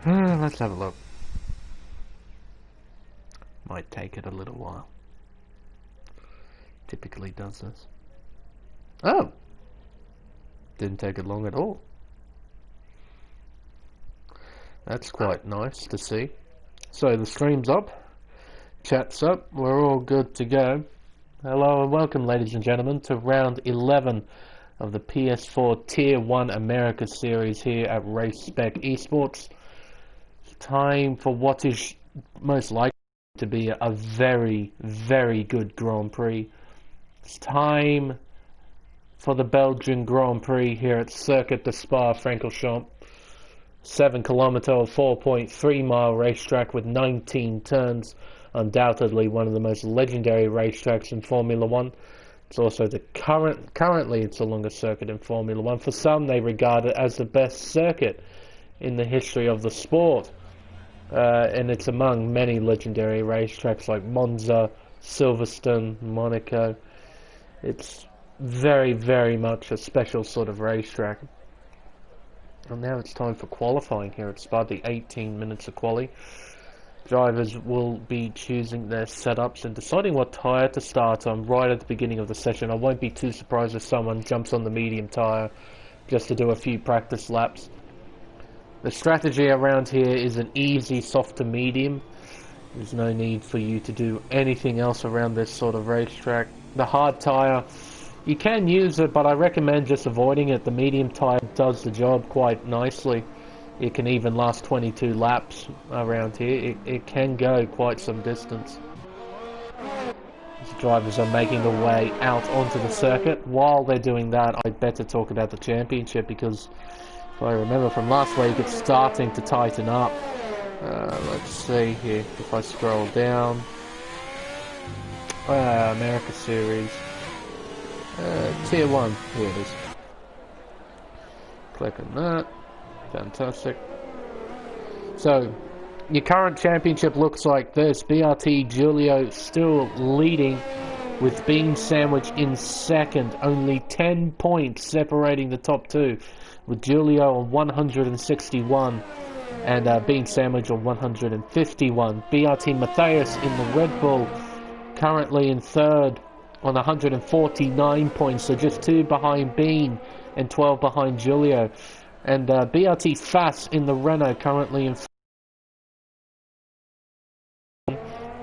Let's have a look. Might take it a little while. Typically does this. Oh! Didn't take it long at all. That's quite nice to see. So the stream's up, chat's up, we're all good to go. Hello and welcome, ladies and gentlemen, to round 11 of the PS4 Tier 1 America series here at Race Spec Esports. It's time for what is most likely to be a very, very good Grand Prix. It's time for the Belgian Grand Prix here at Circuit de Spa-Francorchamps. 7 kilometer, 4.3 mile racetrack with 19 turns. Undoubtedly one of the most legendary racetracks in Formula 1. It's also the currently it's the longest circuit in Formula 1. For some, they regard it as the best circuit in the history of the sport. And it's among many legendary racetracks like Monza, Silverstone, Monaco. It's very, very much a special sort of racetrack. And now it's time for qualifying here at Spa, the 18 minutes of quali. Drivers will be choosing their setups and deciding what tyre to start on right at the beginning of the session. I won't be too surprised if someone jumps on the medium tyre just to do a few practice laps. The strategy around here is an easy soft to medium. There's no need for you to do anything else around this sort of racetrack. The hard tyre, you can use it, but I recommend just avoiding it. The medium tyre does the job quite nicely. It can even last 22 laps around here. It can go quite some distance. As drivers are making their way out onto the circuit. While they're doing that, I'd better talk about the championship, because if I remember from last week, it's starting to tighten up. Let's see here, if I scroll down. America Series. Tier 1, here it is. Click on that. Fantastic. So, your current championship looks like this. BRT Giulio still leading, with Bean Sandwich in second. Only 10 points separating the top two, with Giulio on 161 and Bean Sandwich on 151. BRT Matthias in the Red Bull currently in third on 149 points, so just 2 behind Bean and 12 behind Giulio. And BRT Fass in the Renault currently in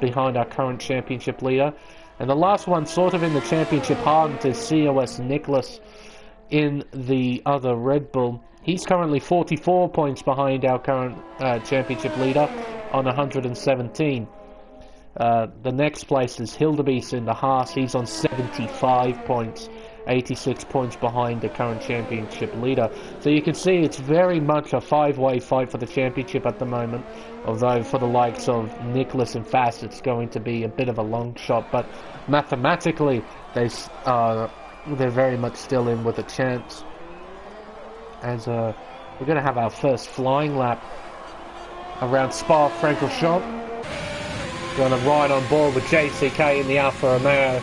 behind our current championship leader. And the last one sort of in the championship hunt is COS Nicholas in the other Red Bull. He's currently 44 points behind our current championship leader on 117. The next place is Hildebeest in the Haas. He's on 75 points, 86 points behind the current championship leader. So you can see it's very much a five-way fight for the championship at the moment. Although for the likes of Nicholas and Fass, it's going to be a bit of a long shot. But mathematically, they're very much still in with a chance. As we're going to have our first flying lap around Spa-Francorchamps. Going to ride on board with JCK in the Alfa Romeo,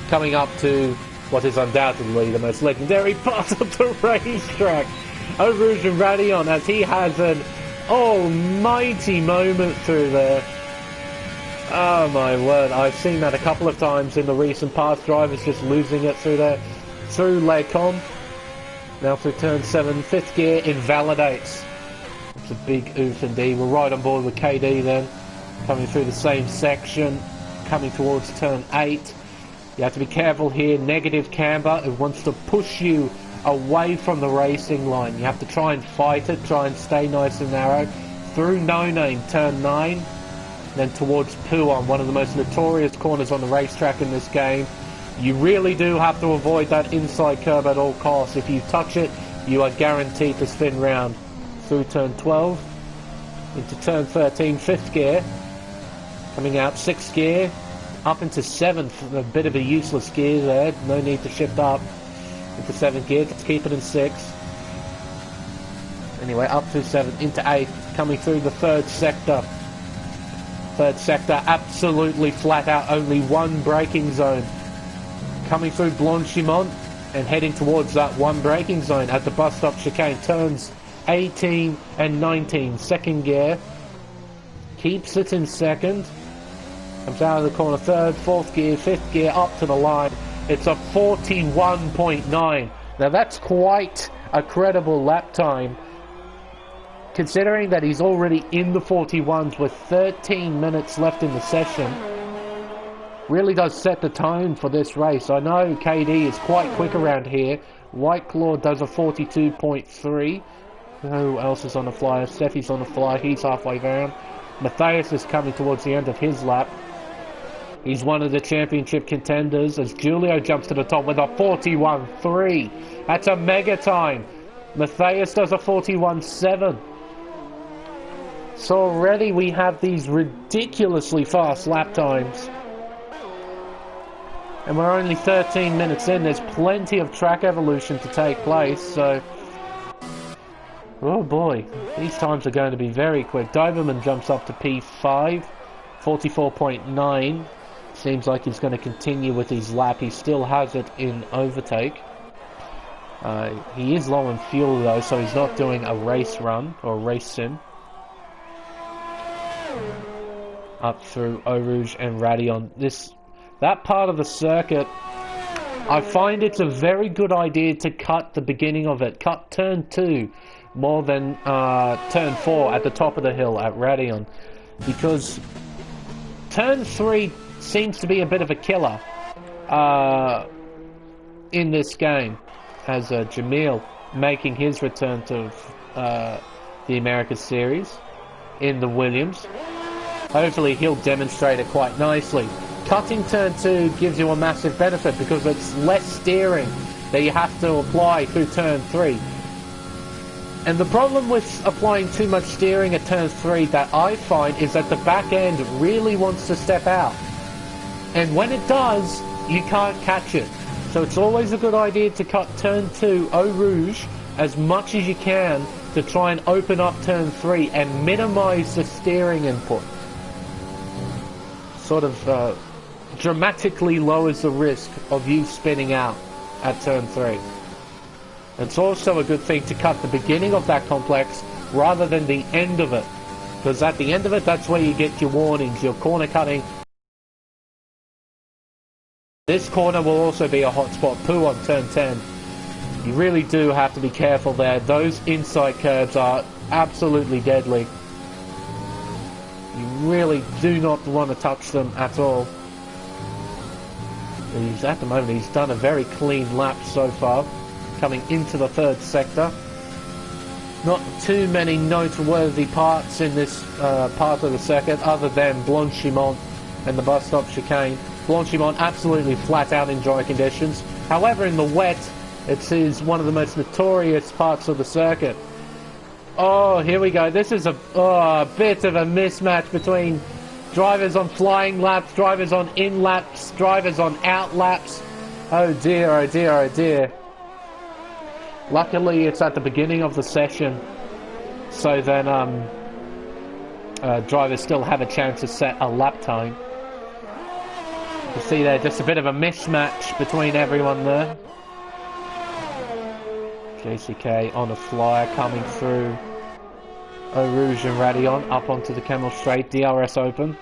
coming up to what is undoubtedly the most legendary part of the racetrack, Rouge and Radion, as he has an almighty moment through there. Oh my word, I've seen that a couple of times in the recent past, drivers just losing it through there, through Les Combes. Now through turn 7, 5th gear invalidates. It's a big oof indeed. We'll ride on board with KD then. Coming through the same section, coming towards turn 8. You have to be careful here. Negative camber. It wants to push you away from the racing line. You have to try and fight it, try and stay nice and narrow. Through No Name, turn 9. Then towards Pouon, one of the most notorious corners on the racetrack in this game. You really do have to avoid that inside curb at all costs. If you touch it, you are guaranteed to spin round. Through turn 12. Into turn 13, 5th gear. Coming out 6th gear, up into 7th, a bit of a useless gear there, no need to shift up into 7th gear, just keep it in 6th. Anyway, up through 7th, into 8th, coming through the 3rd sector. 3rd sector, absolutely flat out, only one braking zone. Coming through Blanchimont and heading towards that one braking zone at the bus stop chicane, turns 18 and 19. Second gear. Keeps it in second. Comes out of the corner third, fourth gear, fifth gear, up to the line. It's a 41.9. Now that's quite a credible lap time, considering that he's already in the 41s with 13 minutes left in the session. Really does set the tone for this race. I know KD is quite quick around here. White Claw does a 42.3. Who else is on the flyer? Steffi's on the fly. He's halfway down. Matthias is coming towards the end of his lap. He's one of the championship contenders as Julio jumps to the top with a 41.3. That's a mega time. Matthias does a 41.7. So already we have these ridiculously fast lap times. And we're only 13 minutes in. There's plenty of track evolution to take place, so... Oh boy, these times are going to be very quick. Doberman jumps up to P5, 44.9. Seems like he's going to continue with his lap. He still has it in overtake. He is low on fuel though, so he's not doing a race run or a race sim. Up through Eau Rouge and Radion. That part of the circuit, I find it's a very good idea to cut the beginning of it. Cut turn 2 more than turn 4 at the top of the hill at Radion, because turn 3 seems to be a bit of a killer in this game, as Jamil making his return to the Americas Series in the Williams. Hopefully he'll demonstrate it quite nicely. Cutting turn 2 gives you a massive benefit because it's less steering that you have to apply through turn 3. And the problem with applying too much steering at turn 3 that I find is that the back end really wants to step out. And when it does, you can't catch it. So it's always a good idea to cut turn 2 Eau Rouge as much as you can to try and open up turn 3 and minimize the steering input. Sort of dramatically lowers the risk of you spinning out at turn 3. It's also a good thing to cut the beginning of that complex rather than the end of it, because at the end of it, that's where you get your warnings, your corner cutting. This corner will also be a hot spot, Poo on turn 10. You really do have to be careful there. Those inside curves are absolutely deadly. You really do not want to touch them at all. At the moment, he's done a very clean lap so far, coming into the third sector. Not too many noteworthy parts in this part of the circuit other than Blanchimont and the bus stop chicane. Blanchimont absolutely flat out in dry conditions. However, in the wet, it is one of the most notorious parts of the circuit. Oh, here we go. This is a bit of a mismatch between drivers on flying laps, drivers on in laps, drivers on out laps. Oh dear, oh dear, oh dear. Luckily, it's at the beginning of the session, so then drivers still have a chance to set a lap time. You see there, just a bit of a mismatch between everyone there. JCK on a flyer coming through Eau Rouge and Radion up onto the Camel Straight, DRS open.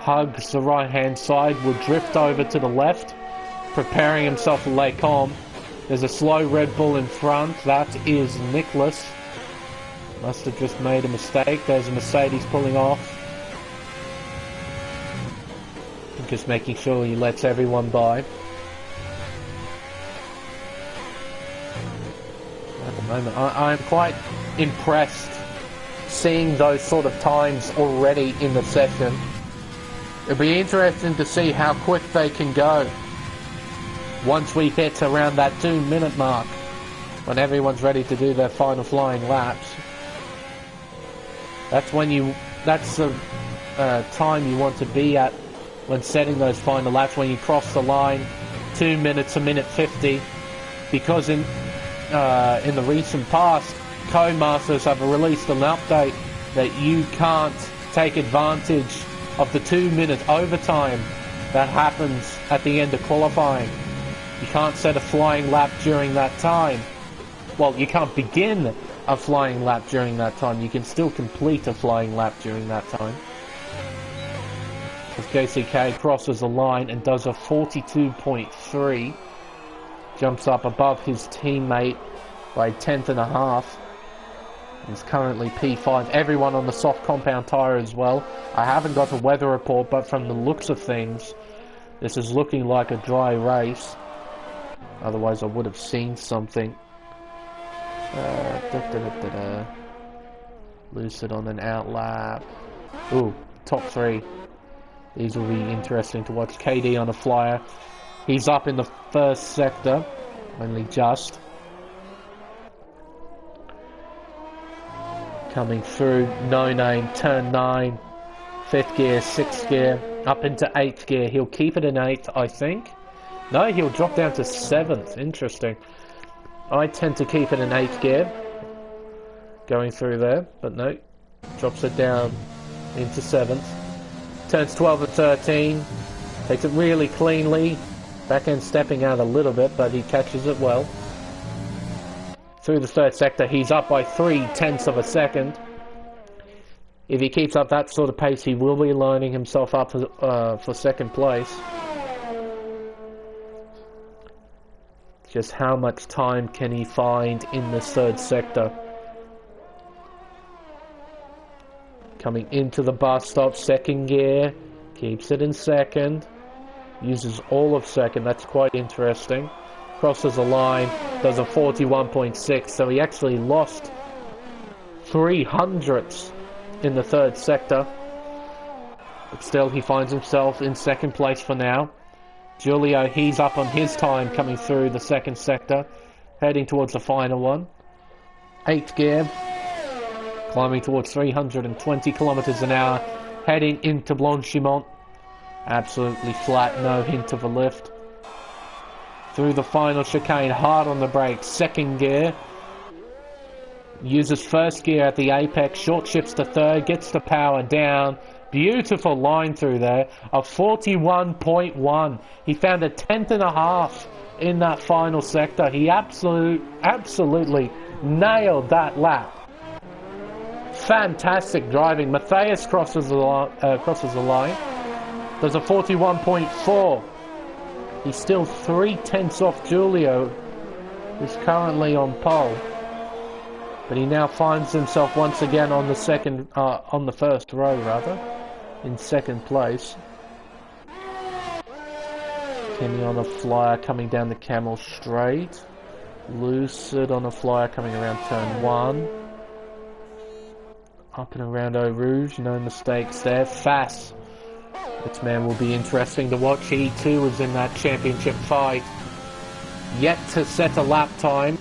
Hugs the right hand side, will drift over to the left, preparing himself for Les Combes. There's a slow Red Bull in front, that is Nicholas. Must have just made a mistake. There's a Mercedes pulling off. Just making sure he lets everyone by. At the moment, I'm quite impressed seeing those sort of times already in the session. It'll be interesting to see how quick they can go once we hit around that 2-minute mark, when everyone's ready to do their final flying laps. That's the time you want to be at when setting those final laps, when you cross the line, 2 minutes, 1:50, because in the recent past, Codemasters have released an update that you can't take advantage of the 2-minute overtime that happens at the end of qualifying. You can't set a flying lap during that time. Well, you can't begin a flying lap during that time. You can still complete a flying lap during that time. As JCK crosses the line and does a 42.3. Jumps up above his teammate by 1/10 and a half. He's currently P5. Everyone on the soft compound tyre as well. I haven't got a weather report, but from the looks of things, this is looking like a dry race. Otherwise I would have seen something. Lucid on an out lap. Ooh, top 3. These will be interesting to watch. KD on a flyer. He's up in the first sector. Only just. Coming through, no name, turn 9, 5th gear, 6th gear, up into 8th gear. He'll keep it in 8th, I think. No, he'll drop down to 7th. Interesting. I tend to keep it in 8th gear, going through there, but no, drops it down into 7th. Turns 12 and 13, takes it really cleanly. Back end stepping out a little bit, but he catches it well. Through the third sector, he's up by 0.3 of a second. If he keeps up that sort of pace, he will be lining himself up for second place. Just how much time can he find in this third sector? Coming into the bus stop, second gear, keeps it in second, uses all of second. That's quite interesting. Crosses the line, does a 41.6, so he actually lost 300ths in the third sector, but still he finds himself in second place for now. Julio, he's up on his time coming through the second sector, heading towards the final one. 8th gear, climbing towards 320 kilometers an hour, heading into Blanchimont. Absolutely flat, no hint of a lift. Through the final chicane, hard on the brakes, second gear. Uses first gear at the apex, short shifts to third, gets the power down. Beautiful line through there, a 41.1. He found a 1/10 and a half in that final sector. He absolutely nailed that lap. Fantastic driving. Matthias crosses the line. Does a 41.4. He's still 0.3 off Julio, who's currently on pole. But he now finds himself once again on the first row rather, in second place. Kenny on a flyer coming down the Camel straight. Lucid on a flyer coming around turn 1. Up and around Eau Rouge, no mistakes there. Fass. This man will be interesting to watch. He too was in that championship fight. Yet to set a lap time.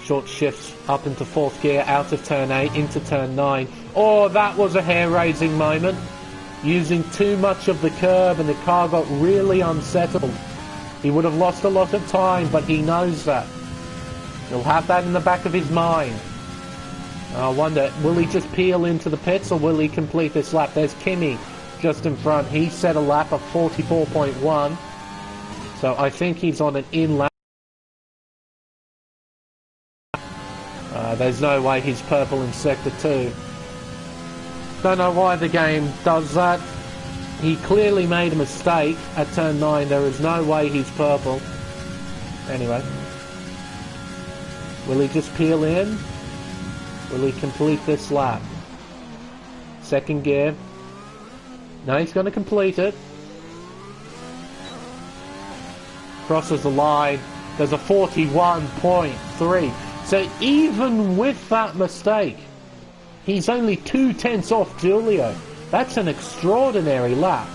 Short shifts up into 4th gear, out of turn 8, into turn 9. Oh, that was a hair-raising moment. Using too much of the curb and the car got really unsettled. He would have lost a lot of time, but he knows that. He'll have that in the back of his mind. I wonder, will he just peel into the pits or will he complete this lap? There's Kimi just in front. He set a lap of 44.1. So I think he's on an in lap. There's no way he's purple in sector 2. Don't know why the game does that. He clearly made a mistake at turn 9. There is no way he's purple. Anyway. Will he just peel in? Will he complete this lap? Second gear. No, he's going to complete it. Crosses the line. There's a 41.3. So even with that mistake, he's only 0.2 off Julio. That's an extraordinary lap.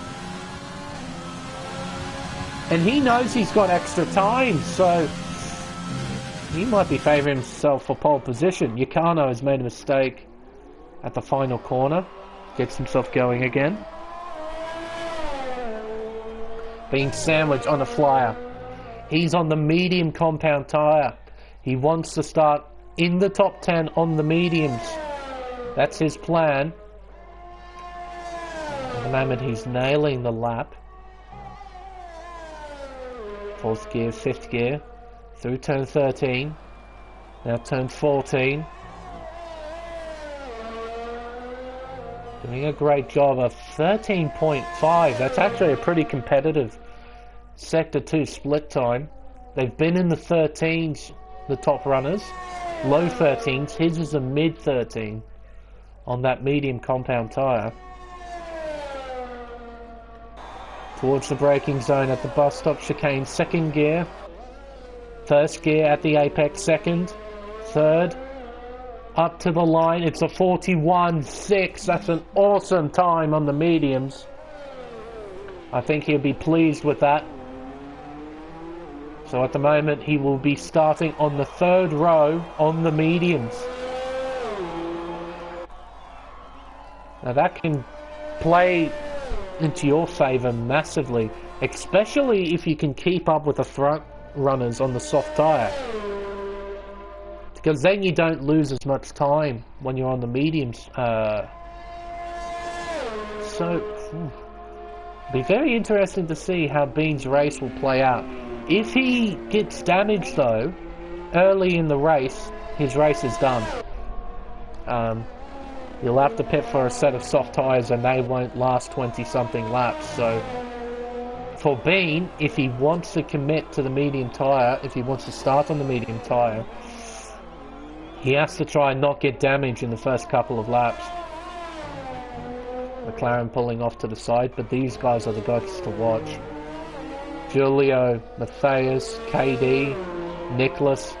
And he knows he's got extra time, so he might be favouring himself for pole position. Yukano has made a mistake at the final corner. Gets himself going again. Being sandwiched on a flyer. He's on the medium compound tyre. He wants to start in the top 10 on the mediums. That's his plan. At the moment he's nailing the lap. 4th gear, 5th gear. Through turn 13. Now turn 14. Doing a great job of 13.5. That's actually a pretty competitive Sector 2 split time. They've been in the 13s, the top runners. Low 13s. His is a mid 13 on that medium compound tyre. Towards the braking zone at the bus stop chicane, second gear. First gear at the apex, second. Third. Up to the line, it's a 41.6. That's an awesome time on the mediums. I think he'll be pleased with that. So at the moment, he will be starting on the third row on the mediums. Now that can play into your favour massively, especially if you can keep up with the front runners on the soft tyre. Because then you don't lose as much time when you're on the mediums. Be very interesting to see how Bean's race will play out. If he gets damaged though, early in the race, his race is done. You'll have to pit for a set of soft tyres and they won't last 20-something laps. So for Bean, if he wants to commit to the medium tyre, if he wants to start on the medium tyre, he has to try and not get damaged in the first couple of laps. McLaren pulling off to the side, but these guys are the guys to watch. Julio, Matthias, KD, Nicholas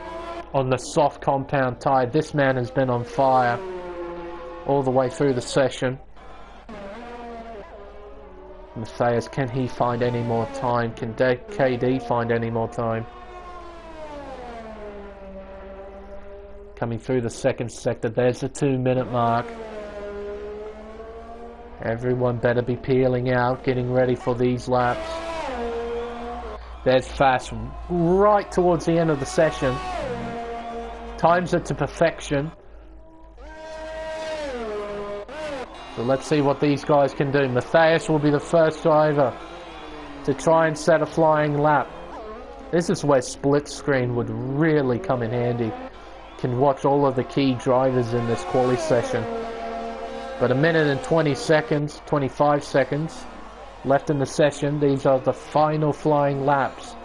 on the soft compound tyre. This man has been on fire all the way through the session. Matthias, can he find any more time? Can KD find any more time? Coming through the second sector, there's the 2-minute mark. Everyone better be peeling out, getting ready for these laps. There's Fast right towards the end of the session. Times it to perfection. So let's see what these guys can do. Matthias will be the first driver to try and set a flying lap. This is where split screen would really come in handy. Can watch all of the key drivers in this quali session. But 1 minute and 20 seconds, 25 seconds left in the session. These are the final flying laps.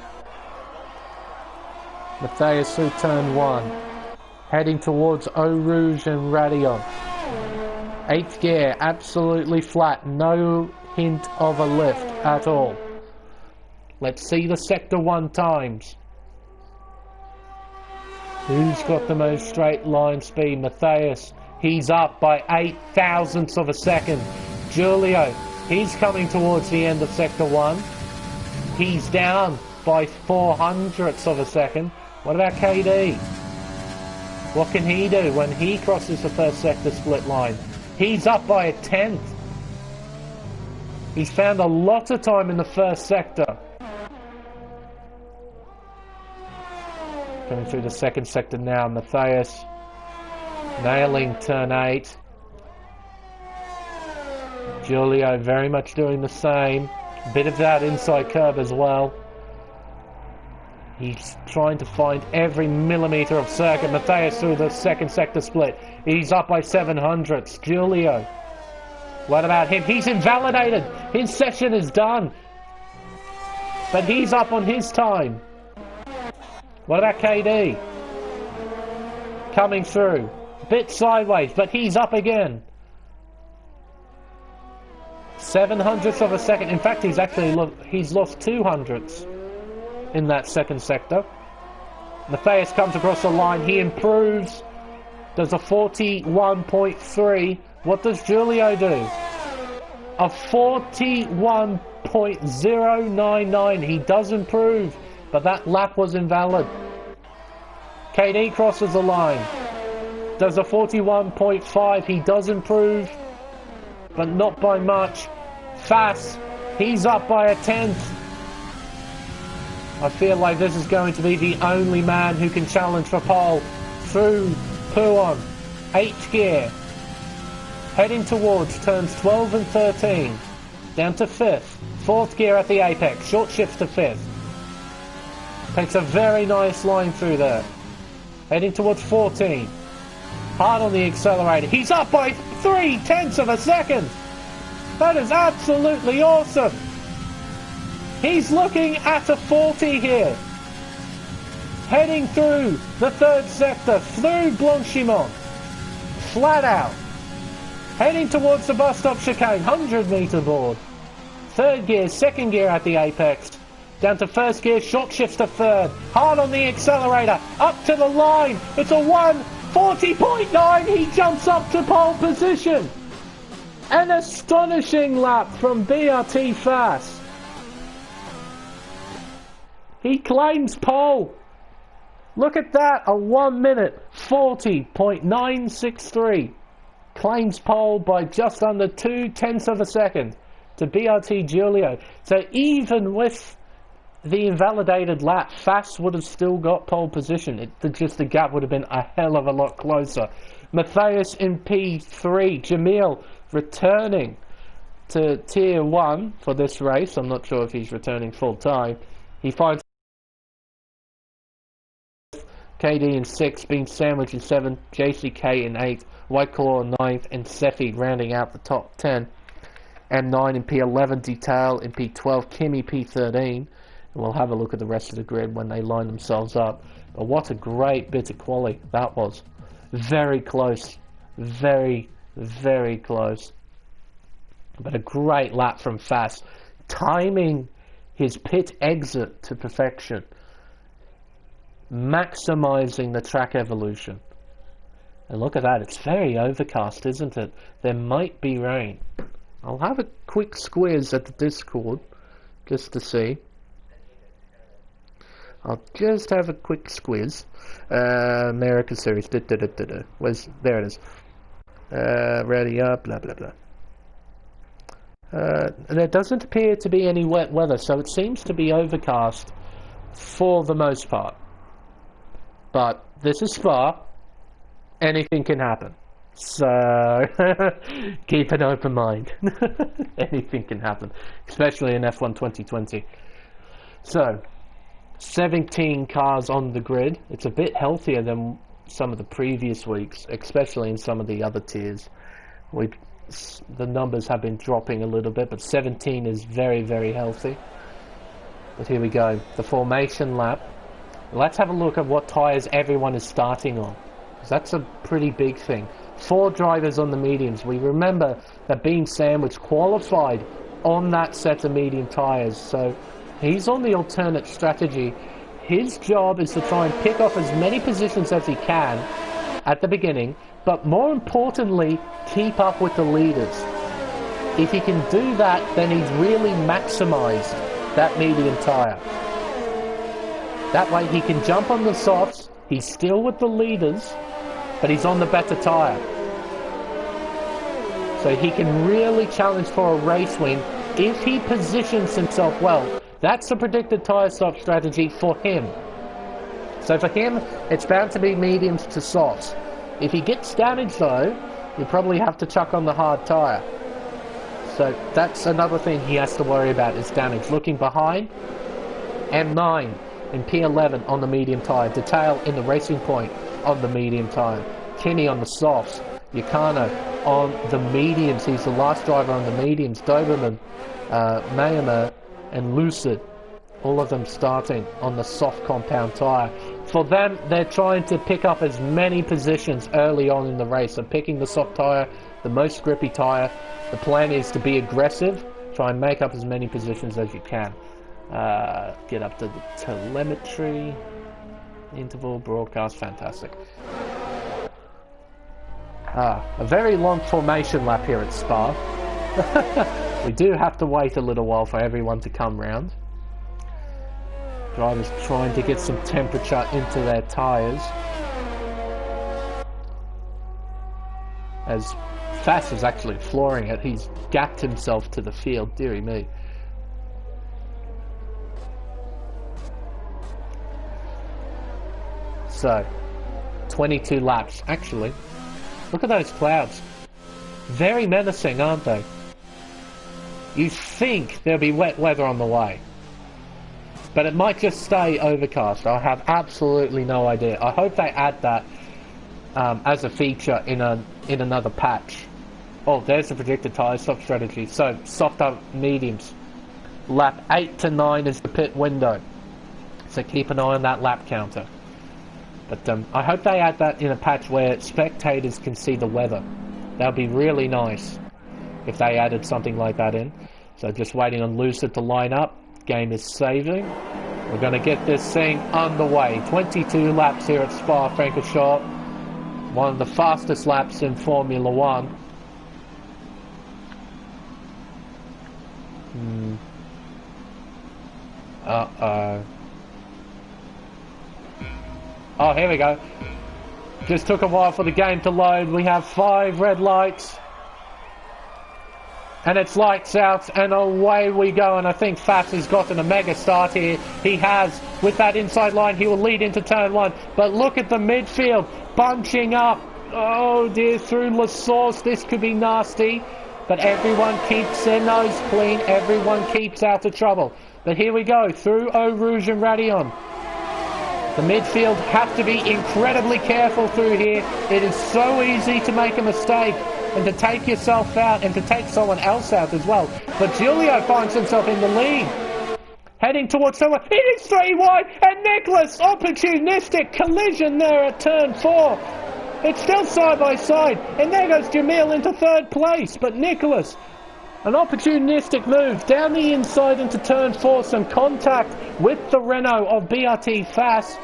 Matthias through turn 1, heading towards Eau Rouge and Radion. 8th gear, absolutely flat, no hint of a lift at all. Let's see the Sector 1 times. Who's got the most straight line speed? Matthias, he's up by 8 thousandths of a second. Julio, he's coming towards the end of Sector 1. He's down by 400ths of a second. What about KD? What can he do when he crosses the first sector split line? He's up by a 10th. He's found a lot of time in the first sector. Coming through the second sector now, Matthias nailing turn 8. Julio very much doing the same. Bit of that inside curb as well. He's trying to find every millimetre of circuit. Matthias through the second sector split. He's up by 700ths. Julio. What about him? He's invalidated. His session is done. But he's up on his time. What about KD? Coming through. Bit sideways, but he's up again. 700ths of a second. In fact, he's lost 200ths in that second sector. Matthias comes across the line. He improves. Does a 41.3. What does Julio do? A 41.099. He does improve, but that lap was invalid. KD crosses the line. Does a 41.5. He does improve, but not by much. Fast, he's up by a 10th. I feel like this is going to be the only man who can challenge for pole. Through Pouon, 8th gear, heading towards turns 12 and 13, down to 5th, 4th gear at the apex, short shift to 5th. Takes a very nice line through there. Heading towards 14. Hard on the accelerator. He's up by 0.3 of a second. That is absolutely awesome. He's looking at a 40 here. Heading through the third sector, through Blanchimont. Flat out. Heading towards the bus stop chicane, 100-meter board. Third gear, second gear at the apex. Down to first gear, short shifts to third. Hard on the accelerator, up to the line. It's a 1:40.9. He jumps up to pole position. An astonishing lap from BRT Fast. He claims pole. Look at that, a 1:40.963. Claims pole by just under 0.2 of a second to BRT Giulio. So even with the invalidated lap, Fast would have still got pole position. Just the gap would have been a hell of a lot closer. Matthias in P3. Jamil returning to Tier 1 for this race. I'm not sure if he's returning full time. He finds KD in 6, Bean Sandwich in 7, JCK in 8, White Claw in 9th, and Seffi rounding out the top 10. M9 in P11, Detail in P12, Kimi P13. And we'll have a look at the rest of the grid when they line themselves up. But what a great bit of quali that was. Very close. Very, very close. But a great lap from Fast. Timing his pit exit to perfection. Maximizing the track evolution. And look at that, it's very overcast, isn't it? There might be rain. I'll have a quick squiz at the Discord just to see. I'll just have a quick squiz. America Series. Where's, there it is. Ready up, blah blah blah. There doesn't appear to be any wet weather, so it seems to be overcast for the most part. But this is Spa. Anything can happen. So keep an open mind. Anything can happen, especially in F1 2020. So 17 cars on the grid. It's a bit healthier than some of the previous weeks, especially in some of the other tiers. The numbers have been dropping a little bit, but 17 is very, very healthy. But here we go, the formation lap. Let's have a look at what tyres everyone is starting on. That's a pretty big thing. 4 drivers on the mediums. We remember that Bean Sandwich qualified on that set of medium tyres, so he's on the alternate strategy. His job is to try and pick off as many positions as he can at the beginning, but more importantly, keep up with the leaders. If he can do that, then he's really maximised that medium tyre. That way he can jump on the softs, he's still with the leaders, but he's on the better tyre. So he can really challenge for a race win if he positions himself well. That's the predicted tyre swap strategy for him. So for him, it's bound to be mediums to softs. If he gets damaged though, you probably have to chuck on the hard tyre. So that's another thing he has to worry about, is damage. Looking behind, M9 in P11 on the medium tyre, Detail in the Racing Point on the medium tyre, Kenny on the softs, Yacano on the mediums, he's the last driver on the mediums, Doberman, Mayama and Lucid, all of them starting on the soft compound tyre. For them, they're trying to pick up as many positions early on in the race. So picking the soft tyre, the most grippy tyre. The plan is to be aggressive, try and make up as many positions as you can. Get up to the telemetry, interval, broadcast, fantastic. A very long formation lap here at Spa. We do have to wait a little while for everyone to come round. Drivers trying to get some temperature into their tyres. As Fast is actually flooring it, he's gapped himself to the field, dearie me. So, 22 laps. Actually, look at those clouds. Very menacing, aren't they? You think there'll be wet weather on the way. But it might just stay overcast. I have absolutely no idea. I hope they add that as a feature in another patch. Oh, there's the predicted tyre stop strategy. So, softer mediums. Lap 8 to 9 is the pit window. So keep an eye on that lap counter. But I hope they add that in a patch where spectators can see the weather. That would be really nice if they added something like that in. So just waiting on Lucid to line up. Game is saving. We're going to get this thing underway. 22 laps here at Spa-Francorchamps. One of the fastest laps in Formula 1. Uh-oh. Oh, here we go. Just took a while for the game to load. We have 5 red lights. And it's lights out, and away we go. And I think Fats has gotten a mega start here. He has. With that inside line, he will lead into turn 1. But look at the midfield, bunching up. Oh dear, through La Source, this could be nasty. But everyone keeps their nose clean. Everyone keeps out of trouble. But here we go, through Eau Rouge and Radion. The midfield have to be incredibly careful through here. It is so easy to make a mistake and to take yourself out and to take someone else out as well. But Giulio finds himself in the lead. Heading towards someone. It is 3 wide, and Nicholas, opportunistic collision there at turn 4. It's still side by side, and there goes Jamil into 3rd place. But Nicholas, an opportunistic move down the inside into turn 4, some contact with the Renault of BRT Fast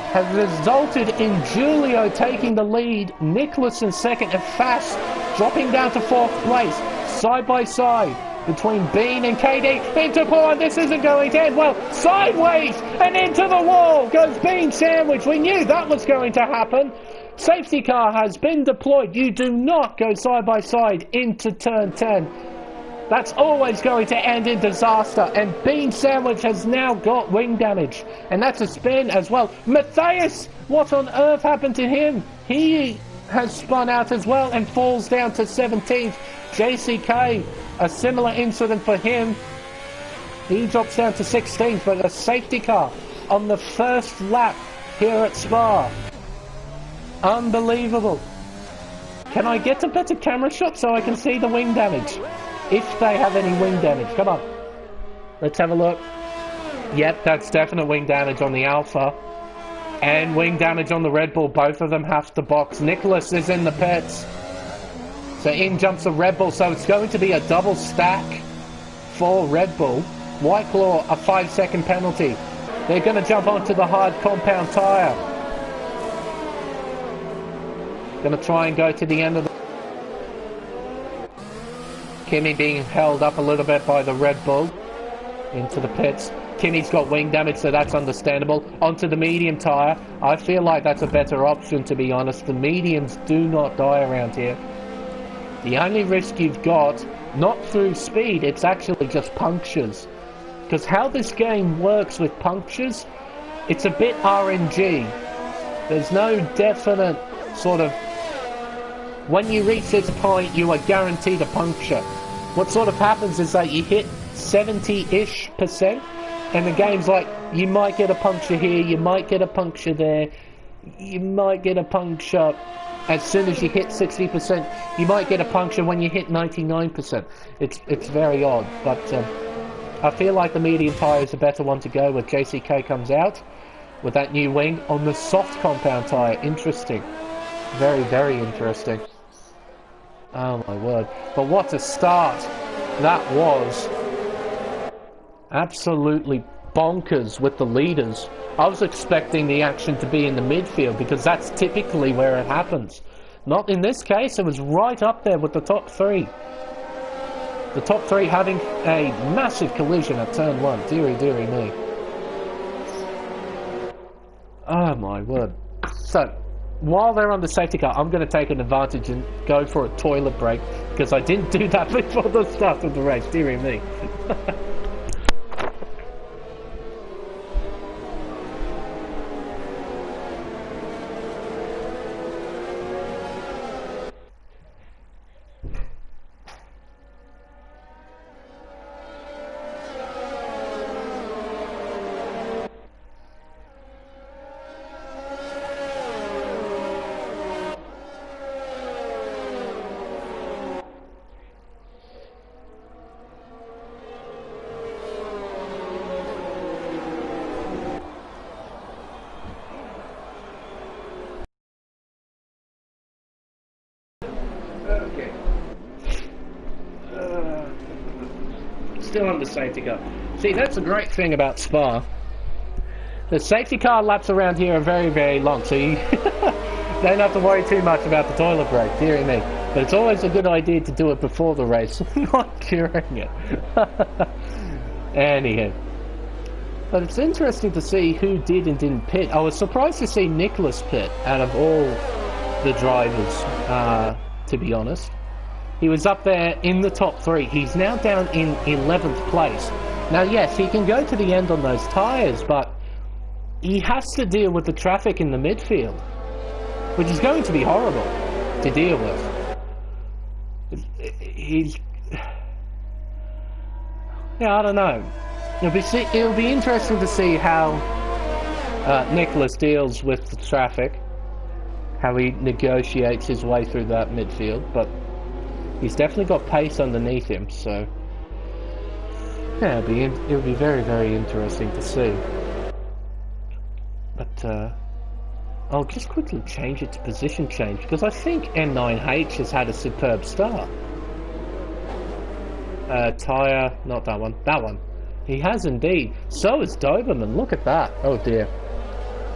has resulted in Giulio taking the lead, Nicholas in 2nd, and Fast dropping down to 4th place, side by side between Bean and KD. Into Paul, this isn't going to end well. Sideways and into the wall goes Bean Sandwich. We knew that was going to happen. Safety car has been deployed. You do not go side by side into turn 10. That's always going to end in disaster. And Bean Sandwich has now got wing damage. And that's a spin as well. Matthias, what on earth happened to him? He has spun out as well and falls down to 17th. JCK, a similar incident for him. He drops down to 16th, but a safety car on the first lap here at Spa. Unbelievable. Can I get a better camera shot so I can see the wing damage? If they have any wing damage. Come on. Let's have a look. Yep, that's definite wing damage on the Alpha. And wing damage on the Red Bull. Both of them have to box. Nicholas is in the pits. So in jumps the Red Bull. So it's going to be a double stack for Red Bull. White Claw, a 5-second penalty. They're going to jump onto the hard compound tyre. Going to try and go to the end of the... Kimi being held up a little bit by the Red Bull into the pits. Kimi's got wing damage, so that's understandable. Onto the medium tyre. I feel like that's a better option, to be honest. The mediums do not die around here. The only risk you've got, not through speed, it's actually just punctures. Because how this game works with punctures, it's a bit RNG. There's no definite sort of... When you reach this point, you are guaranteed a puncture. What sort of happens is that you hit 70-ish%, and the game's like, you might get a puncture here, you might get a puncture there, you might get a puncture as soon as you hit 60%, you might get a puncture when you hit 99%. It's very odd, but I feel like the medium tyre is a better one to go with. JCK comes out with that new wing on the soft compound tyre. Interesting. Very, very interesting. Oh my word. But what a start that was. Absolutely bonkers with the leaders. I was expecting the action to be in the midfield because that's typically where it happens. Not in this case, it was right up there with the top 3. The top 3 having a massive collision at turn 1. Deary, deary me. Oh my word. So, while they're on the safety car, I'm going to take an advantage and go for a toilet break because I didn't do that before the start of the race. Deary me. Still under safety car. See, that's a great thing about Spa. The safety car laps around here are very, very long, so you don't have to worry too much about the toilet break, dearie me. But it's always a good idea to do it before the race, not during it. Anyhow. But it's interesting to see who did and didn't pit. I was surprised to see Nicholas pit out of all the drivers, to be honest. He was up there in the top 3. He's now down in 11th place. Now, yes, he can go to the end on those tyres, but he has to deal with the traffic in the midfield, which is going to be horrible to deal with. Yeah, I don't know. It'll be interesting to see how Nicholas deals with the traffic, how he negotiates his way through that midfield, but he's definitely got pace underneath him, so yeah, it'll be very, very interesting to see. But I'll just quickly change it to position change, because I think N9H has had a superb start. Tyre, not that one, that one. He has indeed. So is Doberman, look at that. Oh dear.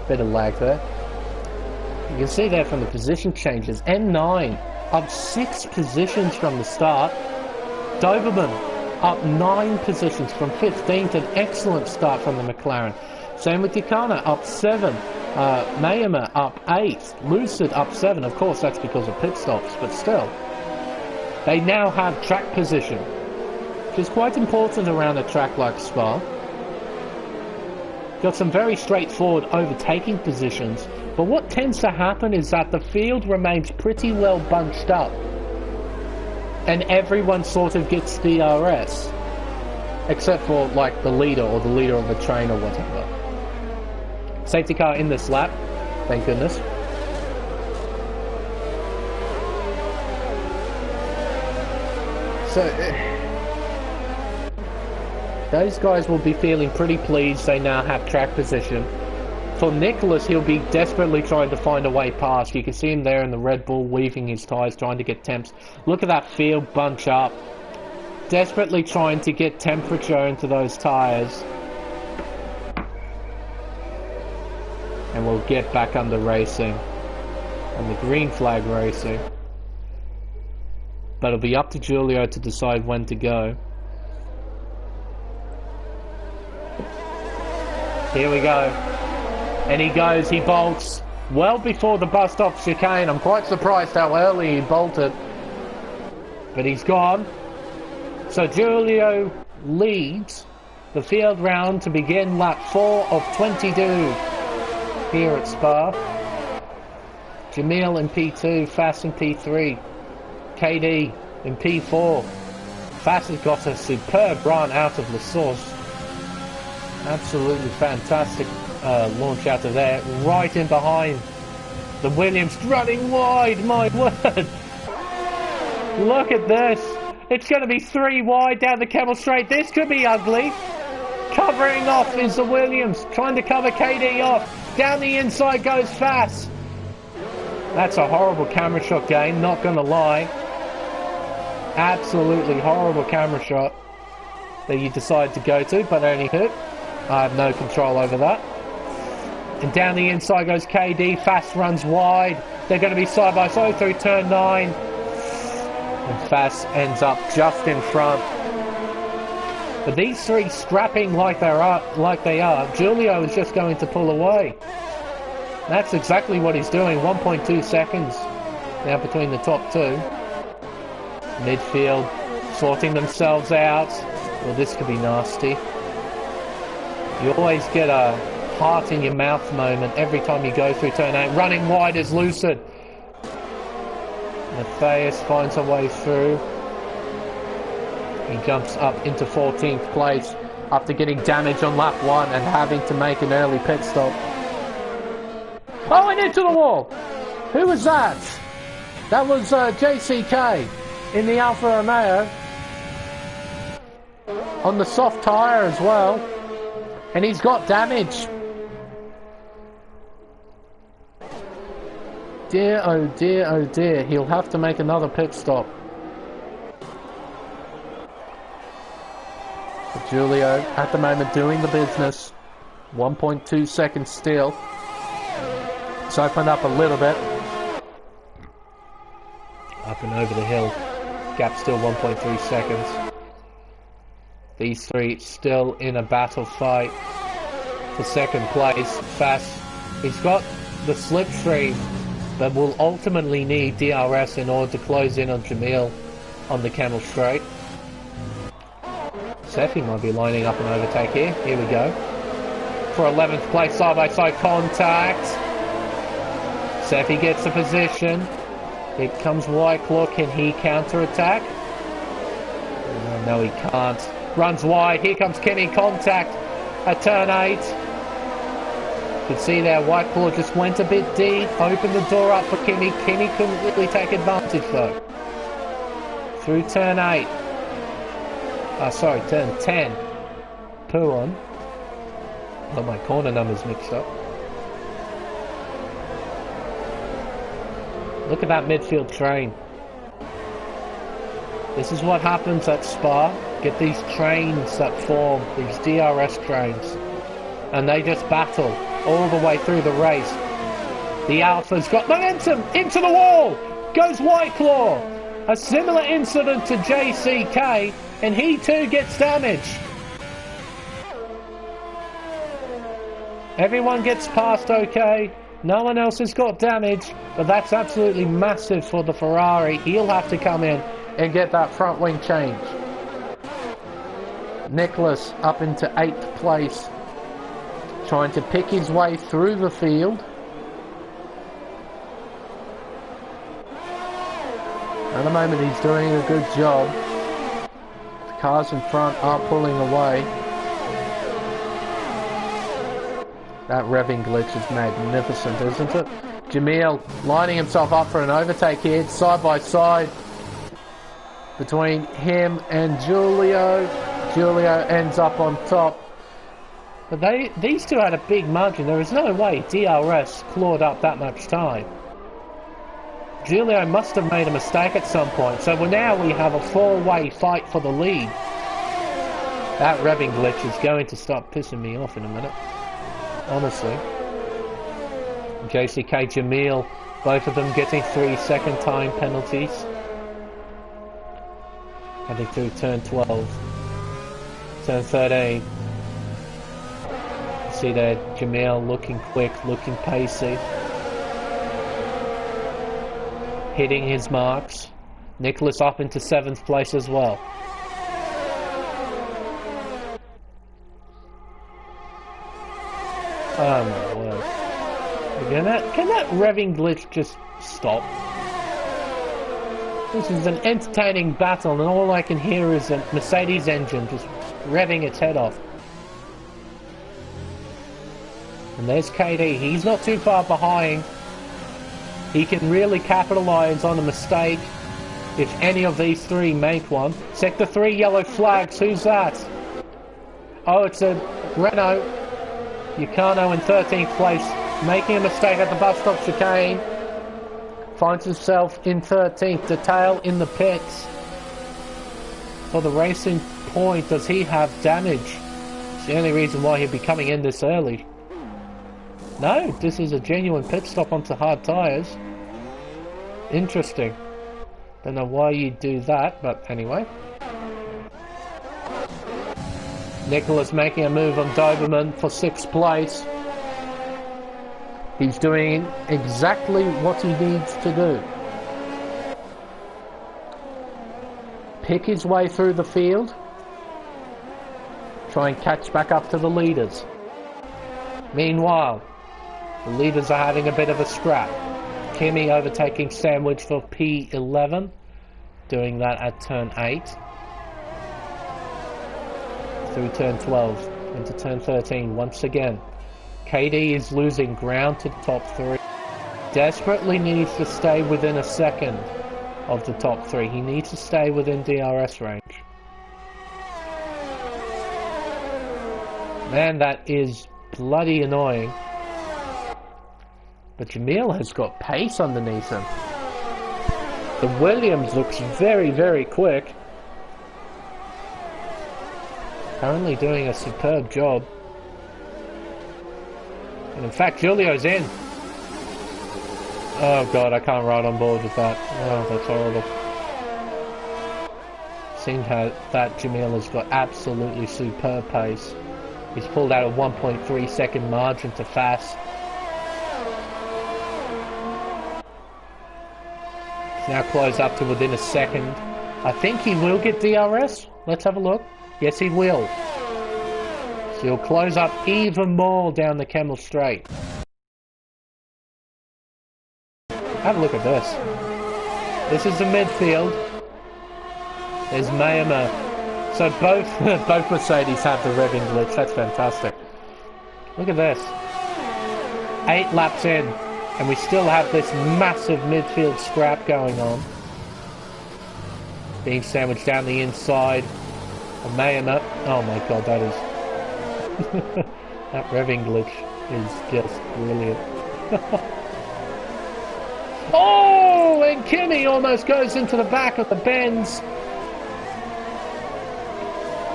Bit of lag there. You can see there from the position changes. N9 up 6 positions from the start. Doberman up 9 positions from 15th. An excellent start from the McLaren. Same with Yakana, up 7. Mayama up 8. Lucid up 7. Of course, that's because of pit stops, but still. They now have track position, which is quite important around a track like Spa. Got some very straightforward overtaking positions, but what tends to happen is that the field remains pretty well bunched up, and everyone sort of gets DRS, except for like the leader or the leader of a train or whatever. Safety car in this lap, thank goodness. So those guys will be feeling pretty pleased they now have track position. For Nicholas, he'll be desperately trying to find a way past. You can see him there in the Red Bull, weaving his tyres, trying to get temps. Look at that field bunch up. Desperately trying to get temperature into those tyres. And we'll get back under racing. And the green flag racing. But it'll be up to Giulio to decide when to go. Here we go. And he goes, he bolts well before the bus stop chicane. I'm quite surprised how early he bolted. But he's gone. So Giulio leads the field round to begin lap 4 of 22 here at Spa. Jamil in P2, Fast in P3, KD in P4. Fast has got a superb run out of La Source. Absolutely fantastic launch out of there. Right in behind the Williams, running wide, my word. Look at this. It's going to be 3 wide down the Kemmel Straight. This could be ugly. Covering off is the Williams, trying to cover KD off. Down the inside goes Fast. That's a horrible camera shot game, not going to lie. Absolutely horrible camera shot that you decide to go to, but only hit. I have no control over that. And down the inside goes KD. Fast runs wide. They're going to be side by side through turn 9. And Fast ends up just in front. But these 3 scrapping like they are, Giulio is just going to pull away. That's exactly what he's doing. 1.2 seconds now between the top 2. Midfield sorting themselves out. Well, this could be nasty. You always get a heart in your mouth moment every time you go through turn 8. Running wide is Lucid. Matthias finds a way through. He jumps up into 14th place after getting damage on lap 1 and having to make an early pit stop. Oh, and into the wall! Who was that? That was JCK in the Alfa Romeo. On the soft tyre as well. And he's got damage. Dear, oh dear, oh dear. He'll have to make another pit stop. Julio at the moment doing the business. 1.2 seconds still. It's opened up a little bit. Up and over the hill. Gap still 1.3 seconds. These three still in a battle fight for second place. Fast. He's got the slipstream, but will ultimately need DRS in order to close in on Jamil on the Camel Straight. Sefi might be lining up an overtake here. Here we go. For 11th place, side-by-side contact. Sefi gets the position. Here comes White Claw. Can he counter-attack? No, he can't. Runs wide. Here comes Kenny. Contact at turn 8. You can see there, White Claw just went a bit deep. Opened the door up for Kenny. Kenny couldn't really take advantage though. Through turn 8. Turn 10. Puon. Got my corner numbers mixed up. Look at that midfield train. This is what happens at Spa. Get these trains that form, these DRS trains. And they just battle all the way through the race. The Alpha's got momentum into the wall. Goes White Claw. A similar incident to JCK, and he too gets damage. Everyone gets past okay. No one else has got damage, but that's absolutely massive for the Ferrari. He'll have to come in and get that front wing change. Nicholas up into 8th place, trying to pick his way through the field. At the moment he's doing a good job. The cars in front are pulling away. That revving glitch is magnificent, isn't it? Jamil lining himself up for an overtake here, side by side between him and Julio. Julio ends up on top. But these two had a big margin. There is no way DRS clawed up that much time. Julio must have made a mistake at some point. So now we have a 4-way fight for the lead. That revving glitch is going to stop pissing me off in a minute. Honestly. JCK, Jamil, both of them getting 3-second time penalties. Heading through turn 12. Turn 13. See there, Jamil looking quick, looking pacey. Hitting his marks. Nicholas up into 7th place as well. Oh my word. Can that revving glitch just stop? This is an entertaining battle and all I can hear is a Mercedes engine just revving its head off. And there's KD. He's not too far behind. He can really capitalise on a mistake if any of these three make one. Sector 3 yellow flags. Who's that? Oh, it's a Renault. Yukano in 13th place, making a mistake at the bus stop chicane. Finds himself in 13th. Detail in the pits. For the Racing Point, does he have damage? It's the only reason why he'd be coming in this early. No, this is a genuine pit stop onto hard tyres. Interesting. Don't know why you'd do that, but anyway. Nicholas making a move on Doberman for 6th place. He's doing exactly what he needs to do. Pick his way through the field. Try and catch back up to the leaders. Meanwhile, the leaders are having a bit of a scrap. Kimi overtaking Sandwich for P11. Doing that at turn 8. Through turn 12 into turn 13 once again. KD is losing ground to the top 3. Desperately needs to stay within a second of the top 3. He needs to stay within DRS range. Man, that is bloody annoying. But Jamil has got pace underneath him. The Williams looks very, very quick. Currently doing a superb job. And in fact, Julio's in. Oh god, I can't ride on board with that. Oh, that's horrible. Seems that Jamil has got absolutely superb pace. He's pulled out a 1.3 second margin to Fast. He's now closed up to within a second. I think he will get DRS. Let's have a look. Yes, he will. So he'll close up even more down the Camel Straight. Have a look at this. This is the midfield. There's Mayama. So both Mercedes have the revving glitch. That's fantastic. Look at this. 8 laps in, and we still have this massive midfield scrap going on. Being sandwiched down the inside. And Mayama. Oh my god, that is... that revving glitch is just brilliant. Oh, and Kimi almost goes into the back of the bends.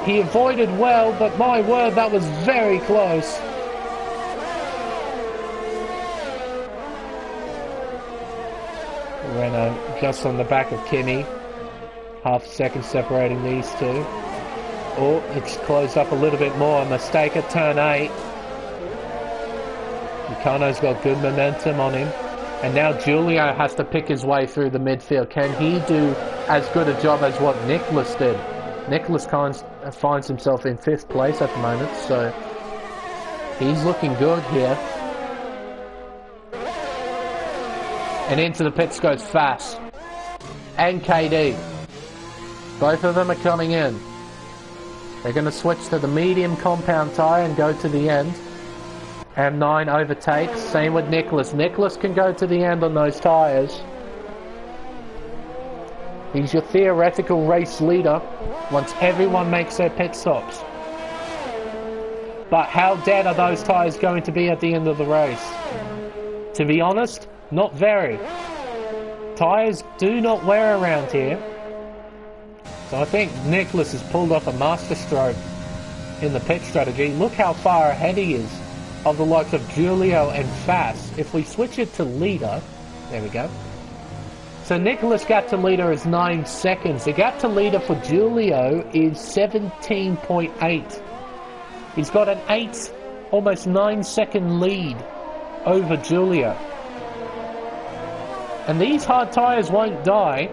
He avoided well, but my word, that was very close. Renault just on the back of Kimi. Half a second separating these two. Oh, it's closed up a little bit more. A mistake at turn 8. Meccano's got good momentum on him. And now Giulio has to pick his way through the midfield. Can he do as good a job as what Nicholas did? Nicholas finds himself in 5th place at the moment, so he's looking good here. And into the pits goes Fast and KD. Both of them are coming in. They're going to switch to the medium compound tyre and go to the end. M9 overtakes. Same with Nicholas. Nicholas can go to the end on those tyres. He's your theoretical race leader once everyone makes their pit stops. But how dead are those tyres going to be at the end of the race? To be honest, not very. Tyres do not wear around here. So I think Nicholas has pulled off a masterstroke in the pit strategy. Look how far ahead he is of the likes of Giulio and Fast. If we switch it to leader, there we go. So Nicholas' gap to leader is 9 seconds. The gap to leader for Giulio is 17.8. He's got an 8, almost 9 second lead over Giulio. And these hard tyres won't die.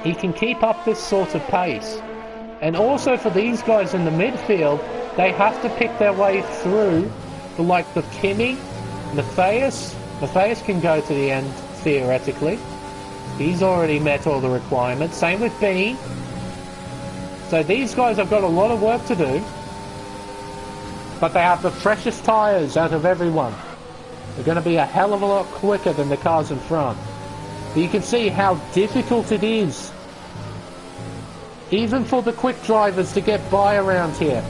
He can keep up this sort of pace. And also for these guys in the midfield, they have to pick their way through the likes of Kimi, Matthias. Matthias can go to the end, theoretically. He's already met all the requirements. Same with B. So these guys have got a lot of work to do. But they have the freshest tyres out of everyone. They're going to be a hell of a lot quicker than the cars in front. But you can see how difficult it is, even for the quick drivers, to get by around here.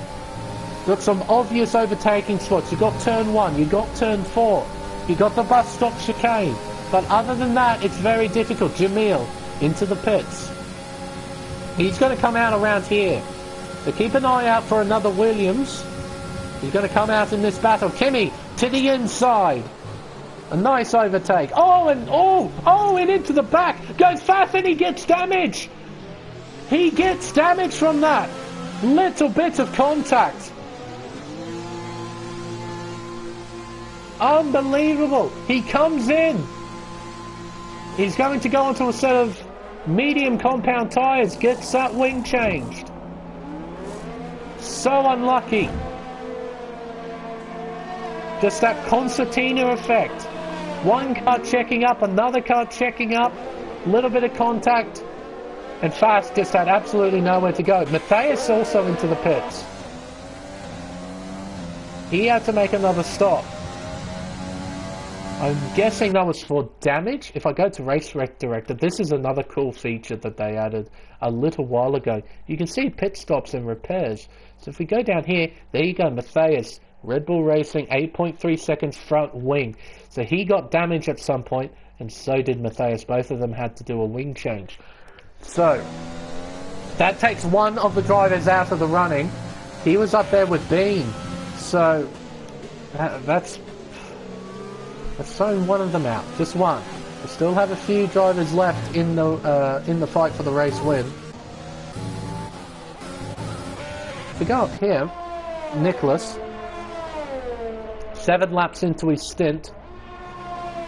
Got some obvious overtaking spots. You got turn 1, you got turn 4, you got the bus stop chicane. But other than that, it's very difficult. Jamil into the pits. He's going to come out around here. So keep an eye out for another Williams. He's going to come out in this battle. Kimi to the inside. A nice overtake. And into the back. Goes fast and he gets damage. He gets damage from that. Little bit of contact. Unbelievable. He comes in. He's going to go onto a set of medium compound tyres. Gets that wing changed. So unlucky. Just that concertina effect. One car checking up, another car checking up. Little bit of contact. And Fast just had absolutely nowhere to go. Matthias also into the pits. He had to make another stop. I'm guessing that was for damage. If I go to Race Director, this is another cool feature that they added a little while ago. You can see pit stops and repairs. So if we go down here, there you go, Matthias, Red Bull Racing, 8.3 seconds front wing. So he got damage at some point, and so did Matthias. Both of them had to do a wing change. So that takes one of the drivers out of the running. He was up there with Bean. So, that's throwing one of them out. Just one. We still have a few drivers left in the fight for the race win. If we go up here, Nicholas, 7 laps into his stint.